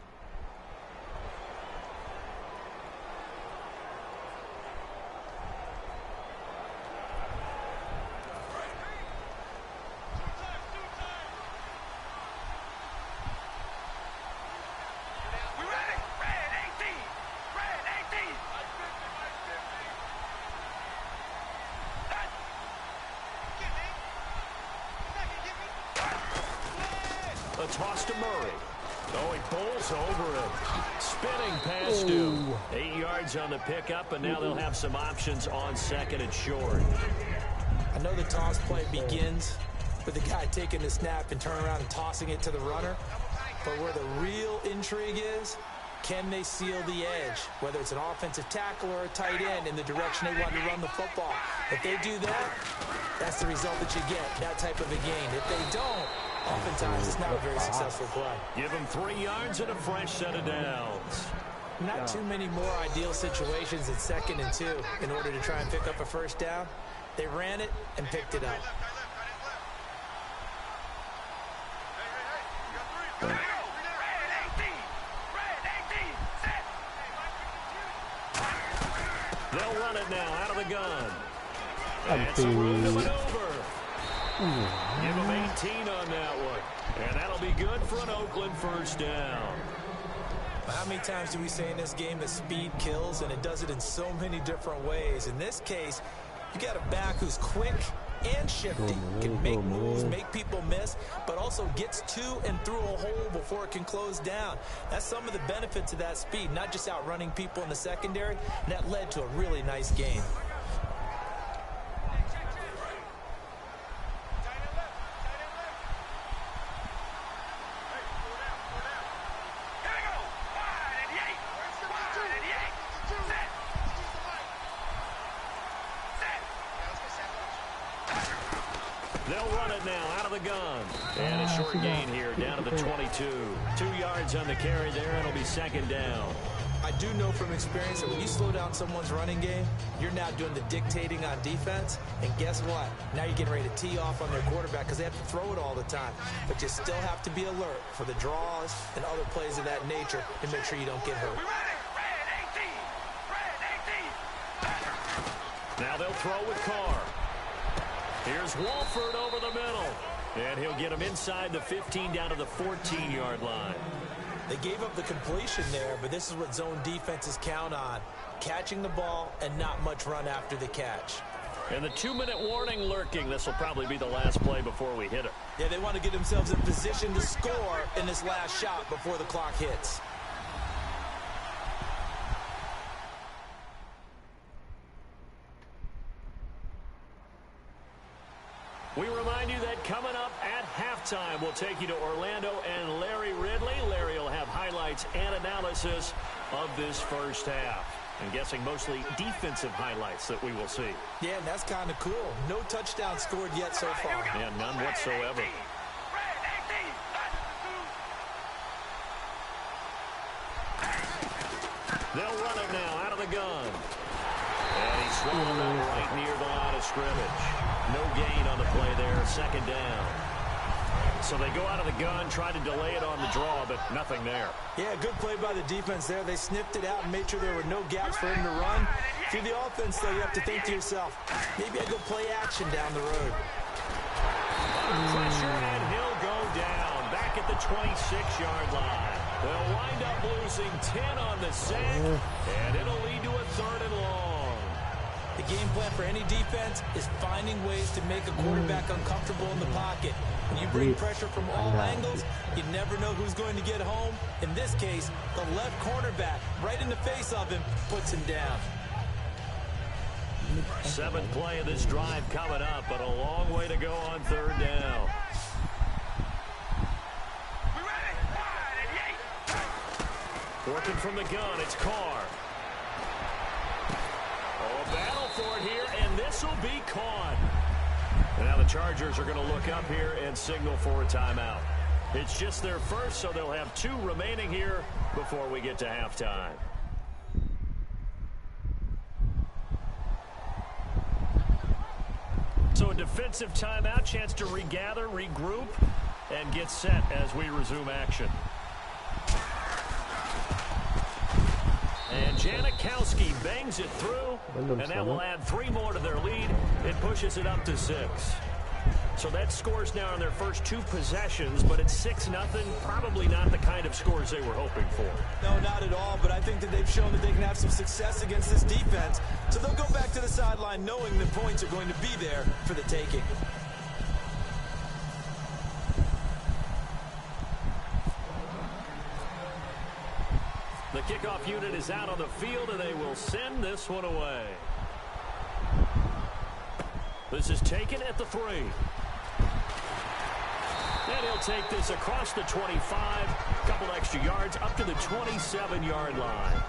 A toss to Murray. Oh, he pulls over it. Spinning past him. 8 yards on the pickup, and now they'll have some options on 2nd and short. I know the toss play begins with the guy taking the snap and turning around and tossing it to the runner. But where the real intrigue is, can they seal the edge? Whether it's an offensive tackle or a tight end in the direction they want to run the football. If they do that, that's the result that you get, that type of a gain. If they don't, oftentimes it's not a very successful play. Give them 3 yards and a fresh set of downs. Not too many more ideal situations at 2nd and 2 in order to try and pick up a first down. They ran it and picked it up. They'll run it now out of the gun. That's a room to maneuver. Give them 18 on that one. And that'll be good for an Oakland first down. How many times do we say in this game that speed kills, and it does it in so many different ways? In this case, you got a back who's quick, and shifty. Can make moves, make people miss, but also gets to and through a hole before it can close down. That's some of the benefits of that speed, not just outrunning people in the secondary, and that led to a really nice game. They'll run it now out of the gun. And a short gain here down to the 22. 2 yards on the carry there, and it'll be second down. I do know from experience that when you slow down someone's running game, you're now doing the dictating on defense. And guess what? Now you're getting ready to tee off on their quarterback because they have to throw it all the time. But you still have to be alert for the draws and other plays of that nature to make sure you don't get hurt. Now they'll throw with Carr. Here's Wolford over the middle. And he'll get him inside the 15 down to the 14-yard line. They gave up the completion there, but this is what zone defenses count on. Catching the ball and not much run after the catch. And the 2-minute warning lurking. This will probably be the last play before we hit it. Yeah, they want to get themselves in position to score in this last shot before the clock hits. We remind you that coming up at halftime, we'll take you to Orlando and Larry Ridley. Larry will have highlights and analysis of this first half. I'm guessing mostly defensive highlights that we will see. Yeah, and that's kind of cool. No touchdown scored yet so far. Yeah, none whatsoever. They'll run it now out of the gun. And he's swallowed up right near the line of scrimmage. No gain on the play there, second down. So they go out of the gun, try to delay it on the draw, but nothing there. Yeah, good play by the defense there. They sniffed it out and made sure there were no gaps for him to run. Through the offense, though, you have to think to yourself, maybe I go play action down the road. Pressure, and he'll go down, back at the 26-yard line. They'll wind up losing 10 on the sack, and it'll lead to a 3rd and long. The game plan for any defense is finding ways to make a quarterback uncomfortable in the pocket. When you bring pressure from all angles, you never know who's going to get home. In this case, the left cornerback, right in the face of him, puts him down. 7th play of this drive coming up, but a long way to go on 3rd down. Working from the gun, it's Carr. Oh, a battle for it here, and this will be caught. And now the Chargers are going to look up here and signal for a timeout. It's just their first, so they'll have 2 remaining here before we get to halftime. So a defensive timeout, chance to regather, regroup, and get set as we resume action. And Janikowski bangs it through, and that will add 3 more to their lead. It pushes it up to 6. So that scores now on their first 2 possessions, but it's 6-0. Probably not the kind of scores they were hoping for. No, not at all, but I think that they've shown that they can have some success against this defense. So they'll go back to the sideline knowing the points are going to be there for the taking. The kickoff unit is out on the field, and they will send this one away. This is taken at the 3. And he'll take this across the 25, a couple extra yards, up to the 27-yard line.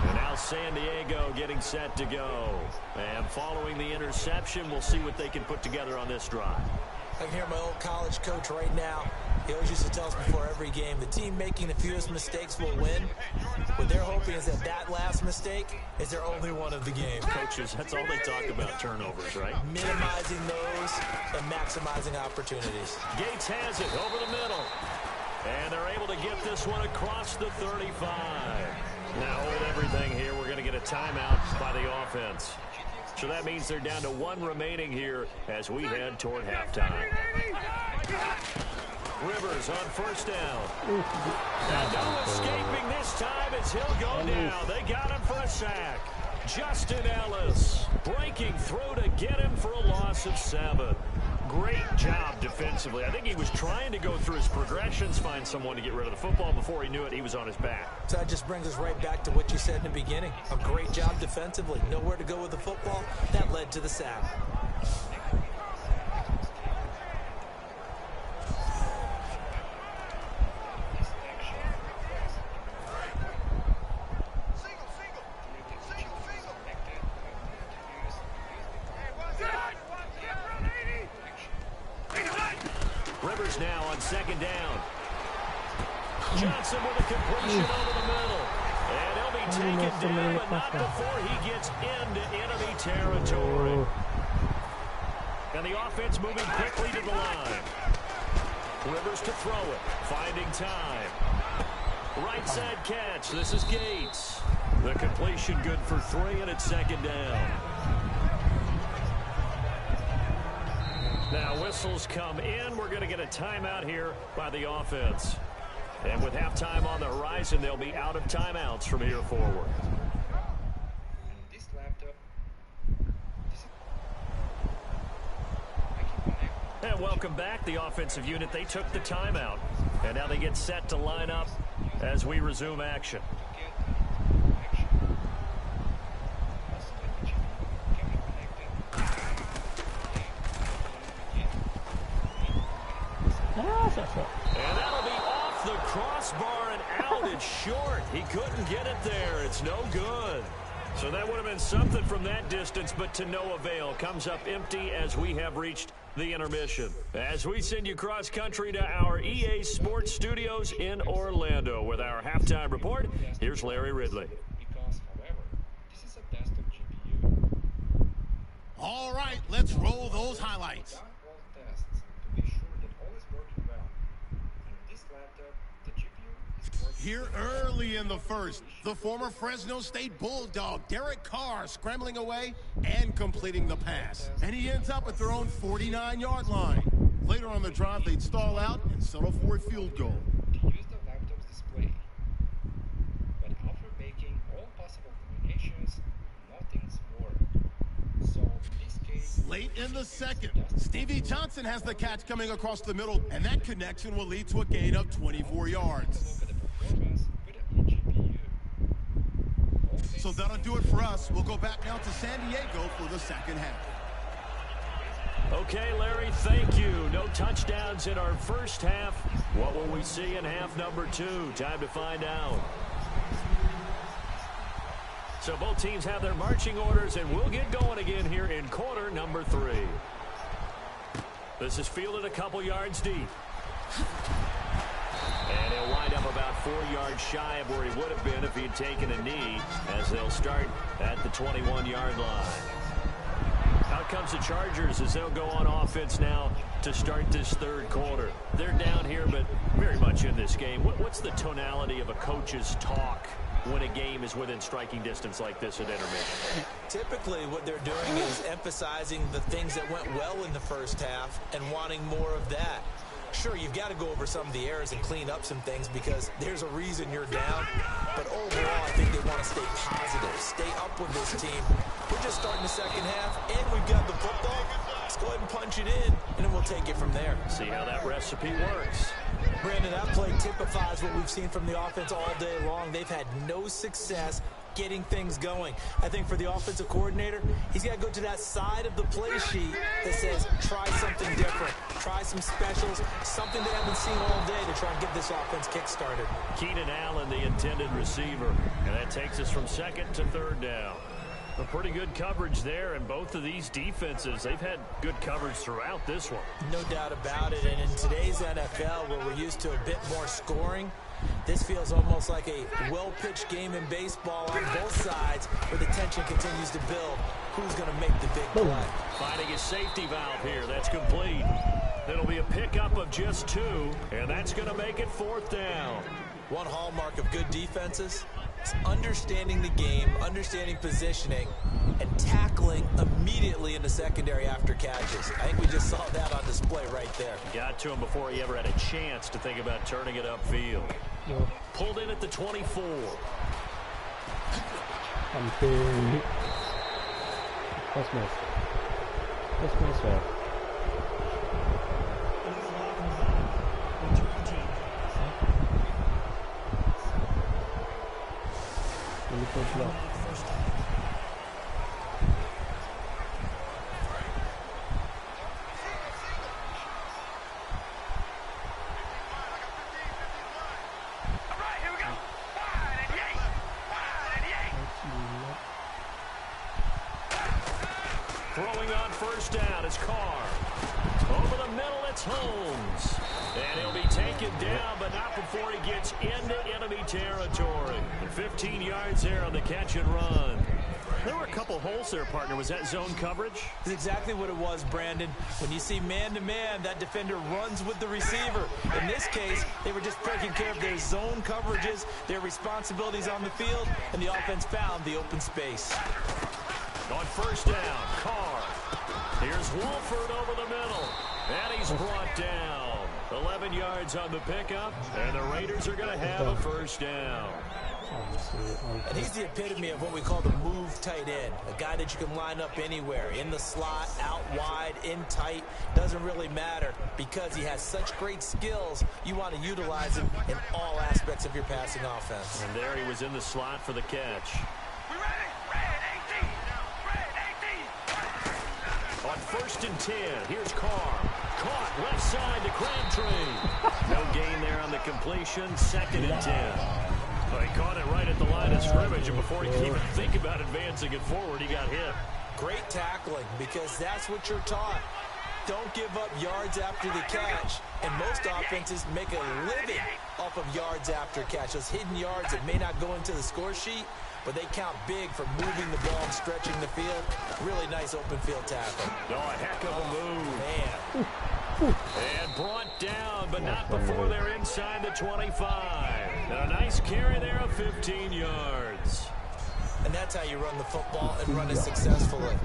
And now San Diego getting set to go. And following the interception, we'll see what they can put together on this drive. I can hear my old college coach right now. He always used to tell us before every game, the team making the fewest mistakes will win. What they're hoping is that last mistake is their only one of the game. Coaches, that's all they talk about, turnovers, right? Minimizing those and maximizing opportunities. Gates has it over the middle. And they're able to get this one across the 35. Now hold everything here. We're going to get a timeout by the offense. So that means they're down to 1 remaining here as we head toward halftime. Rivers on first down. And no escaping this time as he'll go down. They got him for a sack. Justin Ellis breaking through to get him for a loss of 7. Great job defensively. I think he was trying to go through his progressions, find someone to get rid of the football. Before he knew it, he was on his back. So that just brings us right back to what you said in the beginning. A great job defensively. Nowhere to go with the football. That led to the sack. Rivers now on 2nd down. Johnson with a completion over the middle. And he'll be taken down, but not before he gets into enemy territory. And the offense moving quickly to the line. Rivers to throw it. Finding time. Right side catch. This is Gates. The completion good for 3, and it's 2nd down. Now whistles come in. We're going to get a timeout here by the offense. And with halftime on the horizon, they'll be out of timeouts from here forward. This laptop. And welcome back. The offensive unit, they took the timeout. And now they get set to line up as we resume action. And that'll be off the crossbar and out. It's short. He couldn't get it there. It's no good. So that would have been something from that distance, but to no avail. Comes up empty as we have reached the intermission. As we send you cross-country to our EA Sports Studios in Orlando with our halftime report, here's Larry Ridley. Because, however, this is a test of GPU. All right, let's roll those highlights. Done all tests to be sure that all is working well. In this laptop, the GPU is working. Here early in the first, the former Fresno State Bulldog, Derek Carr, scrambling away and completing the pass. And he ends up at their own 49-yard line. Later on the drive, they'd stall out and settle for a field goal. To use the laptop's display. But after making all possible combinations, nothing's worked. So in this case... Late in the second, Stevie Johnson has the catch coming across the middle, and that connection will lead to a gain of 24 yards. Look at the performance with a GPU. So that'll do it for us. We'll go back now to San Diego for the second half. Okay, Larry, thank you. No touchdowns in our first half. What will we see in half number 2? Time to find out. So both teams have their marching orders, and we'll get going again here in quarter number 3. This is fielded a couple yards deep. And he'll wind up about 4 yards shy of where he would have been if he'd taken a knee, as they'll start at the 21-yard line. Out comes the Chargers as they'll go on offense now to start this third quarter. They're down here, but very much in this game. What's the tonality of a coach's talk when a game is within striking distance like this at intermission? Typically, what they're doing is emphasizing the things that went well in the first half and wanting more of that. Sure, you've got to go over some of the errors and clean up some things because there's a reason you're down. But overall, I think they want to stay positive, stay up with this team. We're just starting the second half, and we've got the football. Let's go ahead and punch it in, and then we'll take it from there. See how that recipe works. Brandon, that play typifies what we've seen from the offense all day long. They've had no success getting things going. I think for the offensive coordinator, he's got to go to that side of the play sheet that says, try something different. Try some specials, something they haven't seen all day to try and get this offense kick-started. Keenan Allen, the intended receiver. And that takes us from second to third down. A pretty good coverage there, and both of these defenses, they've had good coverage throughout this one. No doubt about it, and in today's NFL, where we're used to a bit more scoring, this feels almost like a well-pitched game in baseball on both sides where the tension continues to build. Who's going to make the big play? Finding his safety valve here. That's complete. It'll be a pickup of just 2, and that's going to make it 4th down. One hallmark of good defenses is understanding the game, understanding positioning, and tackling immediately in the secondary after catches. I think we just saw that on display right there. Got to him before he ever had a chance to think about turning it upfield. Pulled in at the 24. Something. First match. First match, right? Block. Throwing on first down is Carr. Over the middle, it's Holmes. And he'll be taken down, but not before he gets into enemy territory. 15 yards there on the catch and run. There were a couple holes there, partner. Was that zone coverage? That's exactly what it was, Brandon. When you see man-to-man, that defender runs with the receiver. In this case, they were just taking care of their zone coverages, their responsibilities on the field, and the offense found the open space. On first down, Carr. Here's Wolford over the middle. And he's brought down. 11 yards on the pickup, and the Raiders are going to have a first down. And he's the epitome of what we call the move tight end. A guy that you can line up anywhere, in the slot, out wide, in tight. Doesn't really matter because he has such great skills. You want to utilize him in all aspects of your passing offense. And there he was in the slot for the catch. On first and 10, here's Carr. Caught left side to Crabtree. No gain there on the completion. Second and 10. Well, he caught it right at the line of scrimmage, and before he could even think about advancing it forward, he got hit. Great tackling, because that's what you're taught. Don't give up yards after the catch. And most offenses make a living off of yards after catch. Those hidden yards that may not go into the score sheet, but they count big for moving the ball and stretching the field. Really nice open field tackle. Oh, a heck of a move. Man. And brought down, but not before they're inside the 25. And a nice carry there of 15 yards. And that's how you run the football and run it successfully.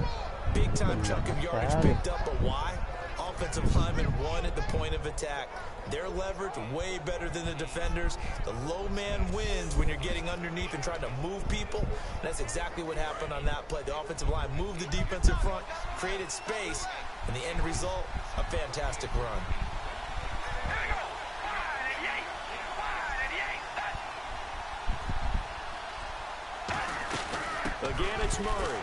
Big time chunk of yardage picked up, but why? Offensive linemen won at the point of attack. Their leverage way better than the defenders. The low man wins when you're getting underneath and trying to move people. And that's exactly what happened on that play. The offensive line moved the defensive front, created space, and the end result, a fantastic run. Again, it's Murray.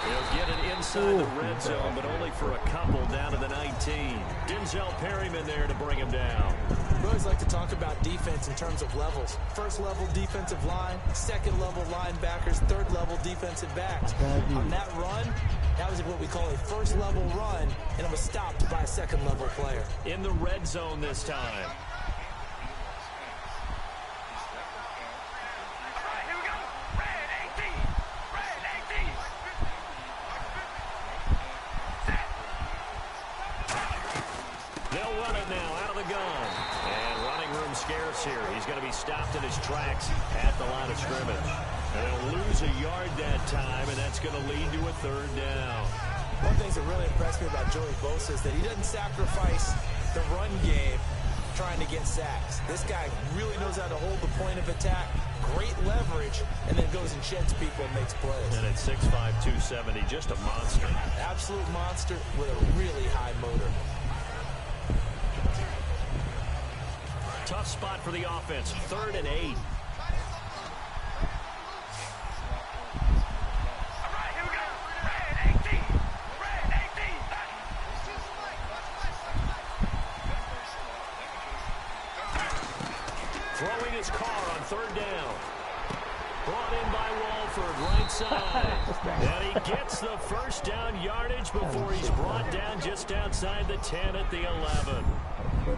He'll get it inside the red zone, but only for a couple down to the 19. Denzel Perryman there to bring him down. We always like to talk about defense in terms of levels. First level defensive line, second level linebackers, third level defensive backs. On that run, that was what we call a first level run, and it was stopped by a second level player. In the red zone this time. Here. He's going to be stopped in his tracks at the line of scrimmage. And they'll lose a yard that time, and that's going to lead to a third down. One thing that really impressed me about Joey Bosa is that he doesn't sacrifice the run game trying to get sacks. This guy really knows how to hold the point of attack, great leverage, and then goes and sheds people and makes plays. And at 6'5", 270, just a monster. Absolute monster with a really high motor. Tough spot for the offense, 3rd and 8. Throwing his car on 3rd down. Brought in by Wolford, right side. And he gets the first down yardage before he's brought down just outside the 10 at the 11.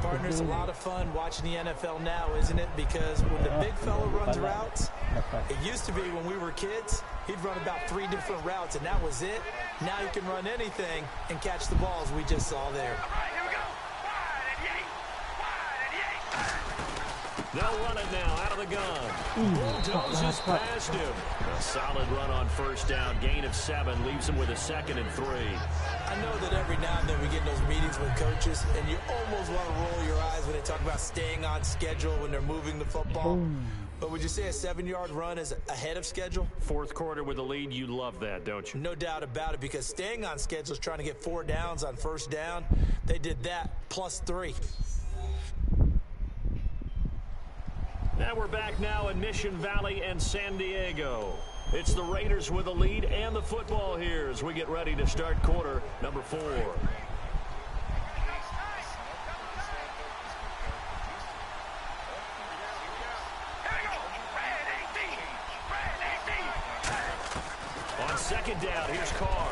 Partners, a lot of fun watching the NFL now, isn't it? Because when the big fella runs routes, it used to be when we were kids, he'd run about 3 different routes, and that was it. Now you can run anything and catch the balls we just saw there. They'll run it now out of the gun. Bulldozes past him. A solid run on first down. Gain of 7 leaves him with a 2nd and 3. I know that every now and then we get in those meetings with coaches, and you almost want to roll your eyes when they talk about staying on schedule when they're moving the football. But would you say a 7-yard run is ahead of schedule? Fourth quarter with the lead, you love that, don't you? No doubt about it, because staying on schedule is trying to get 4 downs on first down. They did that plus 3. Now we're back now in Mission Valley and San Diego. It's the Raiders with the lead and the football here as we get ready to start quarter number 4. On second down, here's Carr.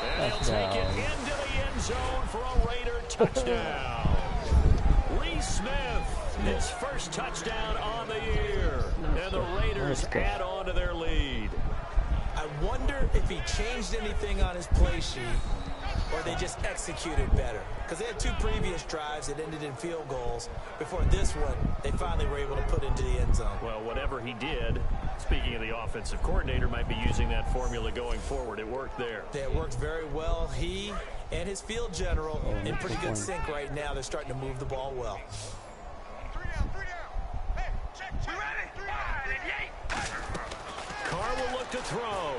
And he'll take it into the end zone for a Raider touchdown. Lee Smith, his first touchdown on the year. And the Raiders add on to their lead. I wonder if he changed anything on his play sheet or they just executed better. Because they had 2 previous drives that ended in field goals. Before this one, they finally were able to put into the end zone. Well, whatever he did, speaking of the offensive coordinator, might be using that formula going forward. It worked there. It worked very well. He and his field general in pretty good sync right now. They're starting to move the ball well. Carr will look to throw.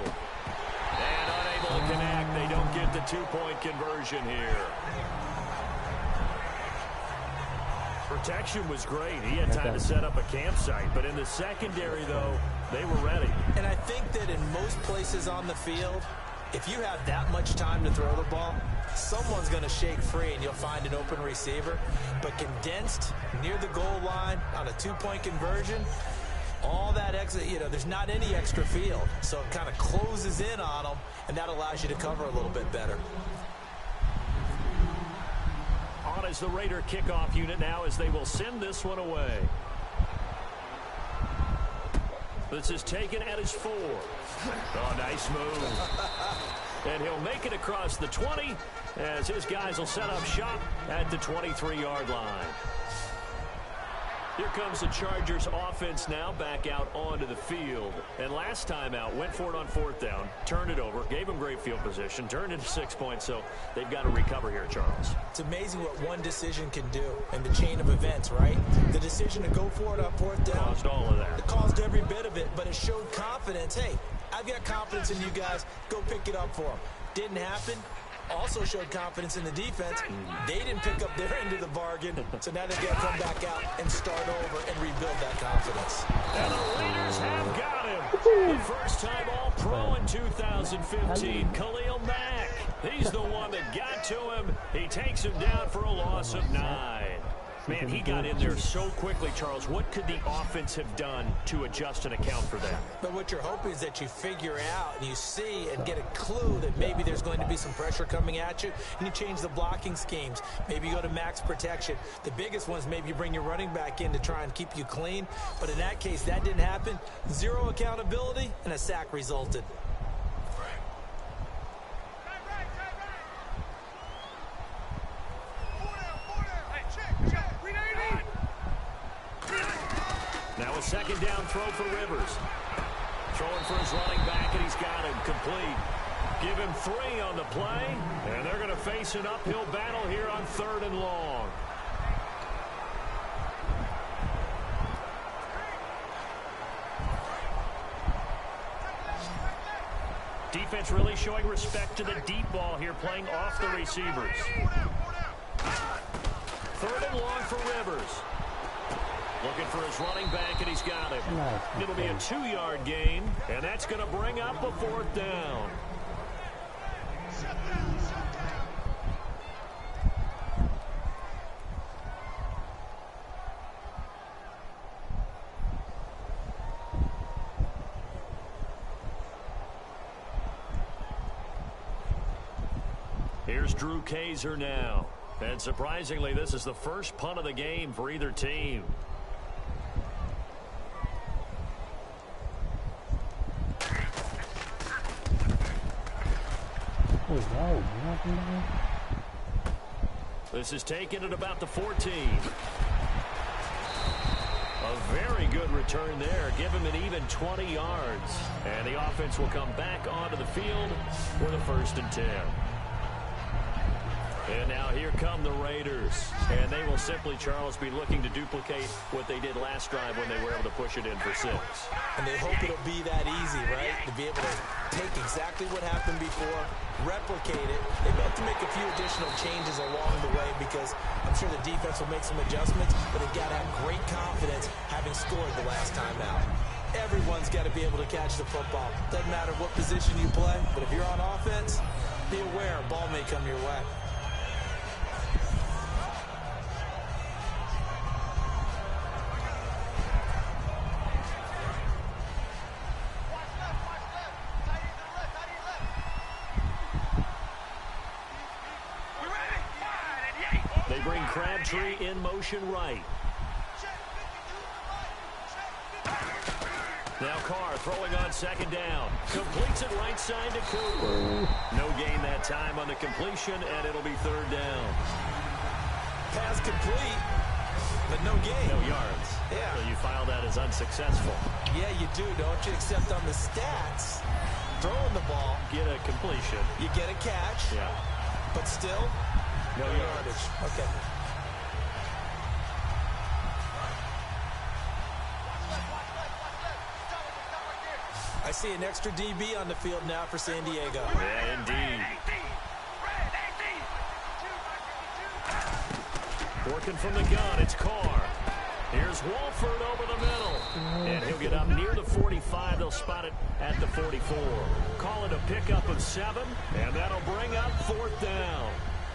And unable to connect. They don't get the 2-point conversion here. Protection was great. He had time to set up a campsite. But in the secondary, though, they were ready. And I think that in most places on the field, if you have that much time to throw the ball, someone's going to shake free and you'll find an open receiver. But condensed near the goal line on a 2-point conversion, all that extra, there's not any extra field. So it kind of closes in on them, and that allows you to cover a little bit better. On is the Raider kickoff unit now as they will send this one away. This is taken at his 4. Oh, nice move. And he'll make it across the 20 as his guys will set up shop at the 23-yard line. Here comes the Chargers offense now back out onto the field. And last time out, went for it on 4th down, turned it over, gave them great field position, turned into 6 points, so they've got to recover here, Charles. It's amazing what one decision can do in the chain of events, right? The decision to go for it on 4th down caused all of that. It caused every bit of it, but it showed confidence. Hey, I've got confidence in you guys. Go pick it up for them. Didn't happen. Also showed confidence in the defense. They didn't pick up their end of the bargain, so now they've got to come back out and start over and rebuild that confidence. And the Raiders have got him. The first-time All-Pro in 2015, Khalil Mack. He's the one that got to him. He takes him down for a loss of 9. Man, he got in there so quickly, Charles. What could the offense have done to adjust and account for that? But what you're hoping is that you figure out and you see and get a clue that maybe there's going to be some pressure coming at you, and you change the blocking schemes. Maybe you go to max protection. The biggest one is maybe you bring your running back in to try and keep you clean. But in that case, that didn't happen. 0 accountability, and a sack resulted. Now a second down throw for Rivers. Throwing for his running back, and he's got him complete. Give him 3 on the play, and they're going to face an uphill battle here on 3rd and long. Defense really showing respect to the deep ball here, playing off the receivers. 3rd and long for Rivers. Looking for his running back, and he's got him. It'll be a 2-yard gain, and that's going to bring up a 4th down. Here's Drew Kaiser now. And surprisingly, this is the first punt of the game for either team. This is taken at about the 14. good return there. Give him an even 20 yards. And the offense will come back onto the field for the 1st and 10. And now here come the Raiders. And they will simply, Charles, be looking to duplicate what they did last drive when they were able to push it in for 6. And they hope it'll be that easy, right? To be able to take exactly what happened before, replicate it. They may have to make a few additional changes along the way because I'm sure the defense will make some adjustments, but they've got to have great confidence having scored the last time out. Everyone's got to be able to catch the football. Doesn't matter what position you play, but if you're on offense, be aware a ball may come your way. They bring Crabtree in motion right. Now Carr throwing on 2nd down. Completes it right side to Cooper. No gain that time on the completion, and it'll be 3rd down. Pass complete, but no gain. No yards. Yeah. So you file that as unsuccessful. Yeah, you do, don't you? Except on the stats, throwing the ball. Get a completion. You get a catch. Yeah. But still, no yardage. Okay. I see an extra DB on the field now for San Diego. Yeah, indeed. Working from the gun, it's Carr. Here's Wolford over the middle. And he'll get up near the 45. They'll spot it at the 44. Call it a pickup of 7, and that'll bring up 4th down.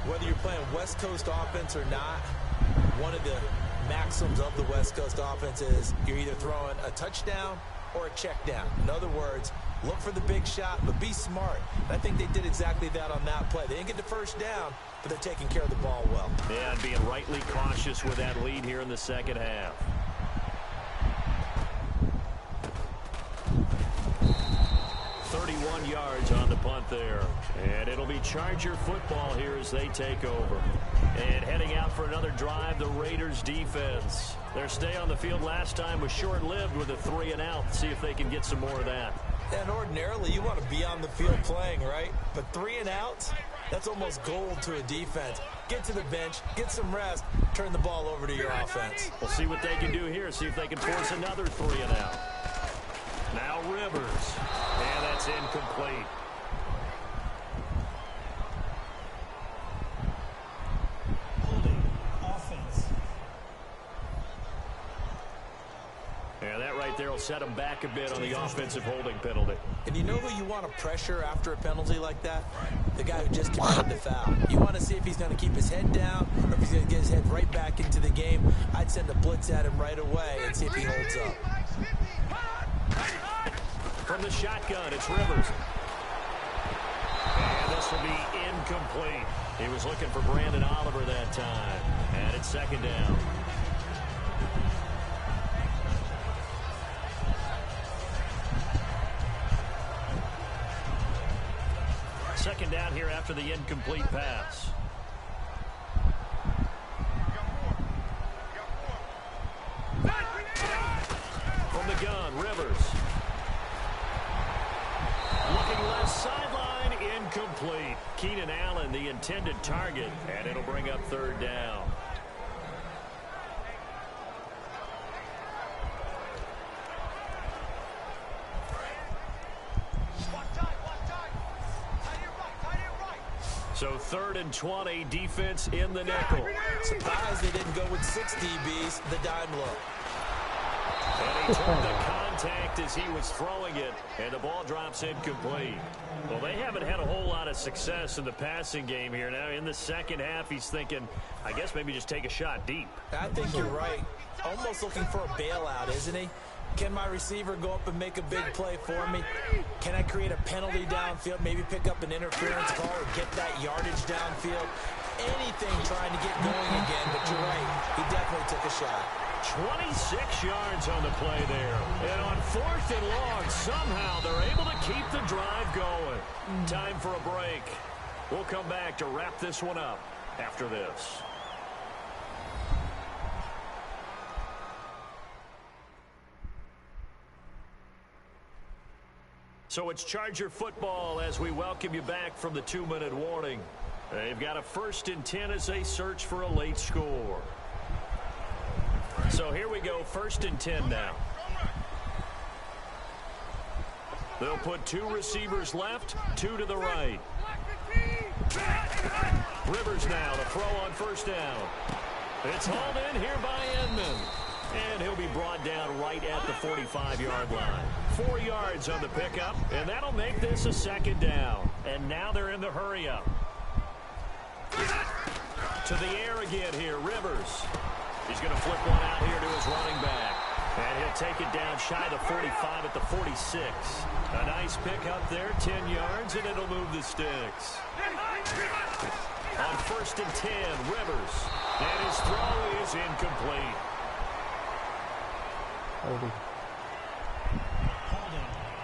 Whether you're playing West Coast offense or not, one of the maxims of the West Coast offense is you're either throwing a touchdown or a check down. In other words, look for the big shot, but be smart. And I think they did exactly that on that play. They didn't get the 1st down, but they're taking care of the ball well. Yeah, and being rightly cautious with that lead here in the 2nd half. 31 yards on the punt there. And it'll be Charger football here as they take over. And heading out for another drive, the Raiders defense. Their stay on the field last time was short-lived with a 3-and-out. See if they can get some more of that. And ordinarily, you want to be on the field playing, right? But 3-and-outs, that's almost gold to a defense. Get to the bench, get some rest, turn the ball over to your offense. We'll see what they can do here, see if they can force another 3-and-out. Now Rivers. And that's incomplete. Yeah, that right there will set them back a bit on the offensive holding penalty. And you know who you want to pressure after a penalty like that? The guy who just committed the foul. You want to see if he's going to keep his head down or if he's going to get his head right back into the game. I'd send a blitz at him right away and see if he holds up. From the shotgun, it's Rivers. And this will be incomplete. He was looking for Brandon Oliver that time. And it's 2nd down. Second down here after the incomplete pass. From the gun, Rivers. Looking left sideline, incomplete. Keenan Allen, the intended target, and it'll bring up 3rd down. So 3rd and 20, defense in the nickel. Surprised they didn't go with 6 DBs, the dime look. And he took the contact as he was throwing it, and the ball drops incomplete. Well, they haven't had a whole lot of success in the passing game here. Now, in the 2nd half, he's thinking, I guess maybe just take a shot deep. I think you're right. Almost looking for a bailout, isn't he? Can my receiver go up and make a big play for me? Can I create a penalty downfield, maybe pick up an interference call or get that yardage downfield? Anything trying to get going again, but you're right. He definitely took a shot. 26 yards on the play there. And on 4th and long, somehow they're able to keep the drive going. Time for a break. We'll come back to wrap this one up after this. So it's Charger football as we welcome you back from the 2-minute warning. They've got a 1st and 10 as they search for a late score. So here we go, 1st and 10 now. They'll put 2 receivers left, 2 to the right. Rivers now to throw on 1st down. It's hauled in here by Edmond. And he'll be brought down right at the 45-yard line. 4 yards on the pickup, and that'll make this a 2nd down. And now they're in the hurry-up. To the air again here, Rivers. He's going to flip one out here to his running back. And he'll take it down shy of the 45 at the 46. A nice pickup there, 10 yards, and it'll move the sticks. On 1st and 10, Rivers. And his throw is incomplete. Holding.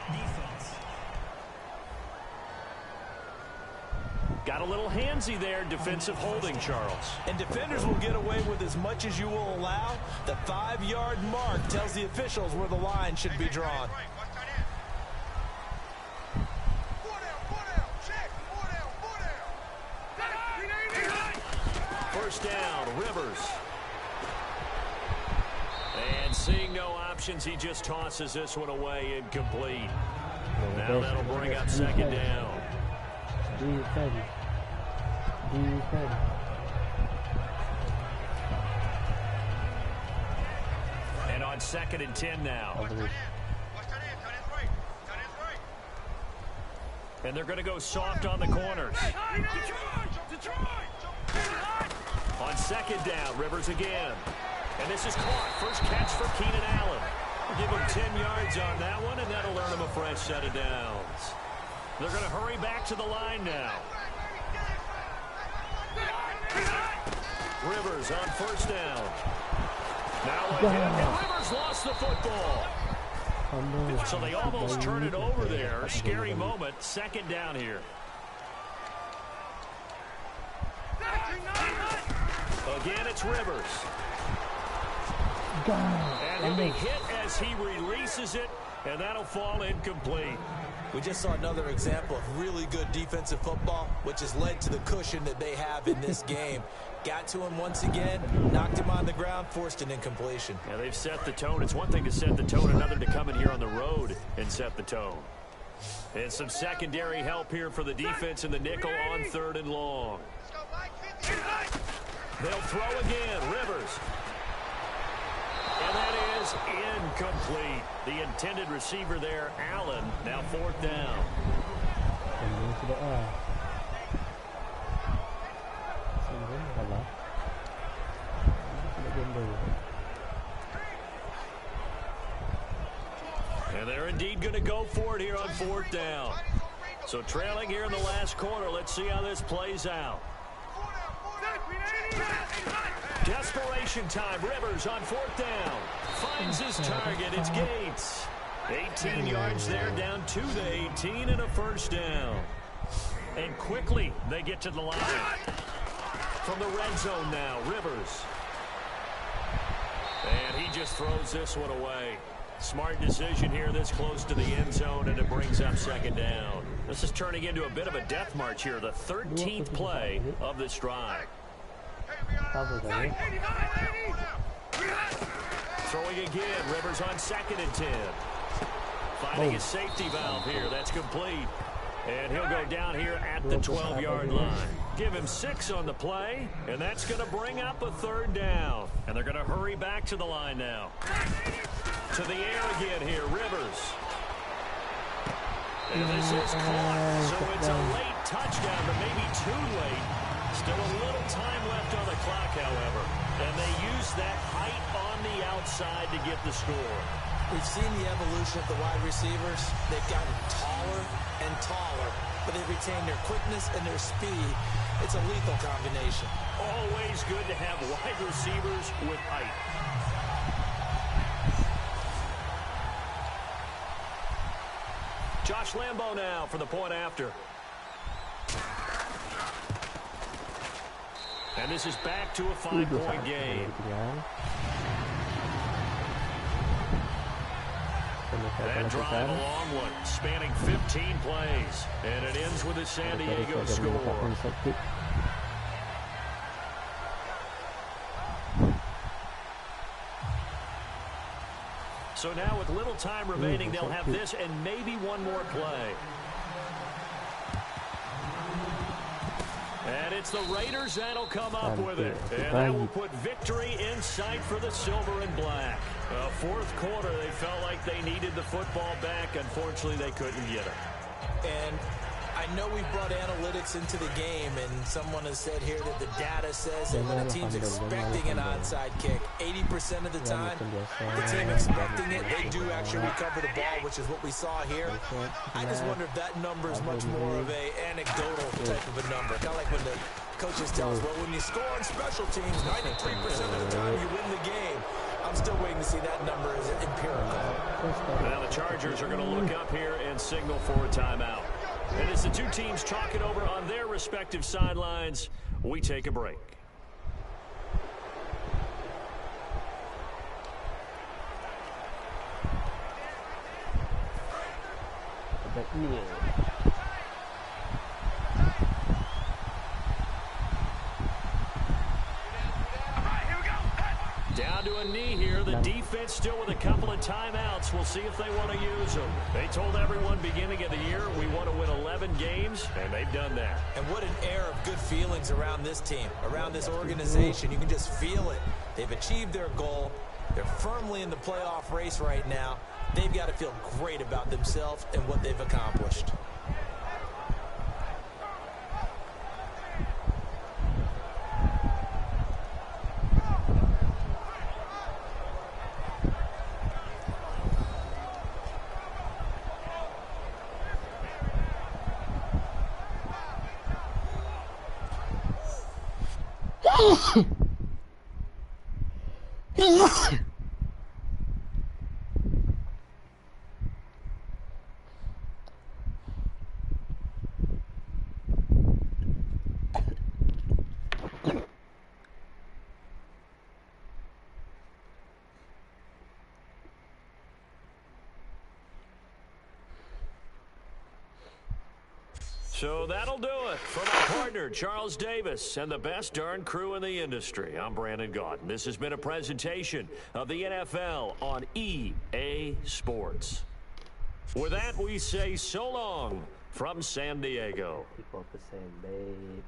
Defense. Got a little handsy there, defensive holding, Charles. And defenders will get away with as much as you will allow. The 5-yard mark tells the officials where the line should be drawn. 1st down, Rivers. And seeing no options, he just tosses this one away, incomplete. Now that'll bring up 2nd down. And on 2nd and 10 now. And they're going to go soft on the corners. On 2nd down, Rivers again. And this is caught. First catch for Keenan Allen. We'll give him 10 yards on that one, and that'll earn him a fresh set of downs. They're going to hurry back to the line now. Rivers on 1st down. Now again, and Rivers lost the football. So they almost turn it over there. Scary moment. 2nd down here. Again, it's Rivers. And he'll be hit as he releases it, and that'll fall incomplete. We just saw another example of really good defensive football, which has led to the cushion that they have in this game. Got to him once again, knocked him on the ground, forced an incompletion. Yeah, they've set the tone. It's one thing to set the tone, another to come in here on the road and set the tone. And some secondary help here for the defense in the nickel on 3rd and long. They'll throw again, Rivers. And that is incomplete. The intended receiver there, Allen, now 4th down. And they're indeed going to go for it here on 4th down. So trailing here in the last quarter, let's see how this plays out. Desperation time. Rivers on 4th down. Finds his target. It's Gates. 18 yards there, down to the 18 and a 1st down. And quickly they get to the line. From the red zone now, Rivers. And he just throws this one away. Smart decision here this close to the end zone, and it brings up 2nd down. This is turning into a bit of a death march here, the 13th play of this drive. Throwing again, Rivers on 2nd and 10. Finding his safety valve here, that's complete. And he'll go down here at the 12-yard line. Give him 6 on the play, and that's going to bring up a 3rd down. And they're going to hurry back to the line now. To the air again here, Rivers. And this is caught, so it's a late touchdown, but maybe too late. Still a little time left on the clock, however. And they use that height on the outside to get the score. We've seen the evolution of the wide receivers. They've gotten taller and taller, but they've retained their quickness and their speed. It's a lethal combination. Always good to have wide receivers with height. Josh Lambo now for the point after. And this is back to a 5-point game. That drive a long one, spanning 15 plays. And it ends with a San Diego score. So now with little time remaining, they'll have this and maybe one more play. And it's the Raiders that'll come up with it. And that will put victory in sight for the silver and black. Fourth quarter, they felt like they needed the football back. Unfortunately, they couldn't get it. And I know we've brought analytics into the game, and someone has said here that the data says that when a team's expecting an onside kick, 80% of the time, the team expecting it, they do actually recover the ball, which is what we saw here. I just wonder if that number is much more of a anecdotal type of a number. Kind of like when the coaches tell us, well, when you score on special teams, 93% of the time you win the game. I'm still waiting to see that number as empirical. Now the Chargers are going to look up here and signal for a timeout. And as the two teams talk it over on their respective sidelines, we take a break. Down to a knee here. The defense still with a couple of timeouts. We'll see if they want to use them. They told everyone beginning of the year we want to win 11 games, and they've done that. And what an air of good feelings around this team, around this organization. You can just feel it. They've achieved their goal. They're firmly in the playoff race right now. They've got to feel great about themselves and what they've accomplished. So that'll do it for my partner, Charles Davis, and the best darn crew in the industry. I'm Brandon Gaudin. This has been a presentation of the NFL on EA Sports. With that, we say so long from San Diego. People are saying, babe.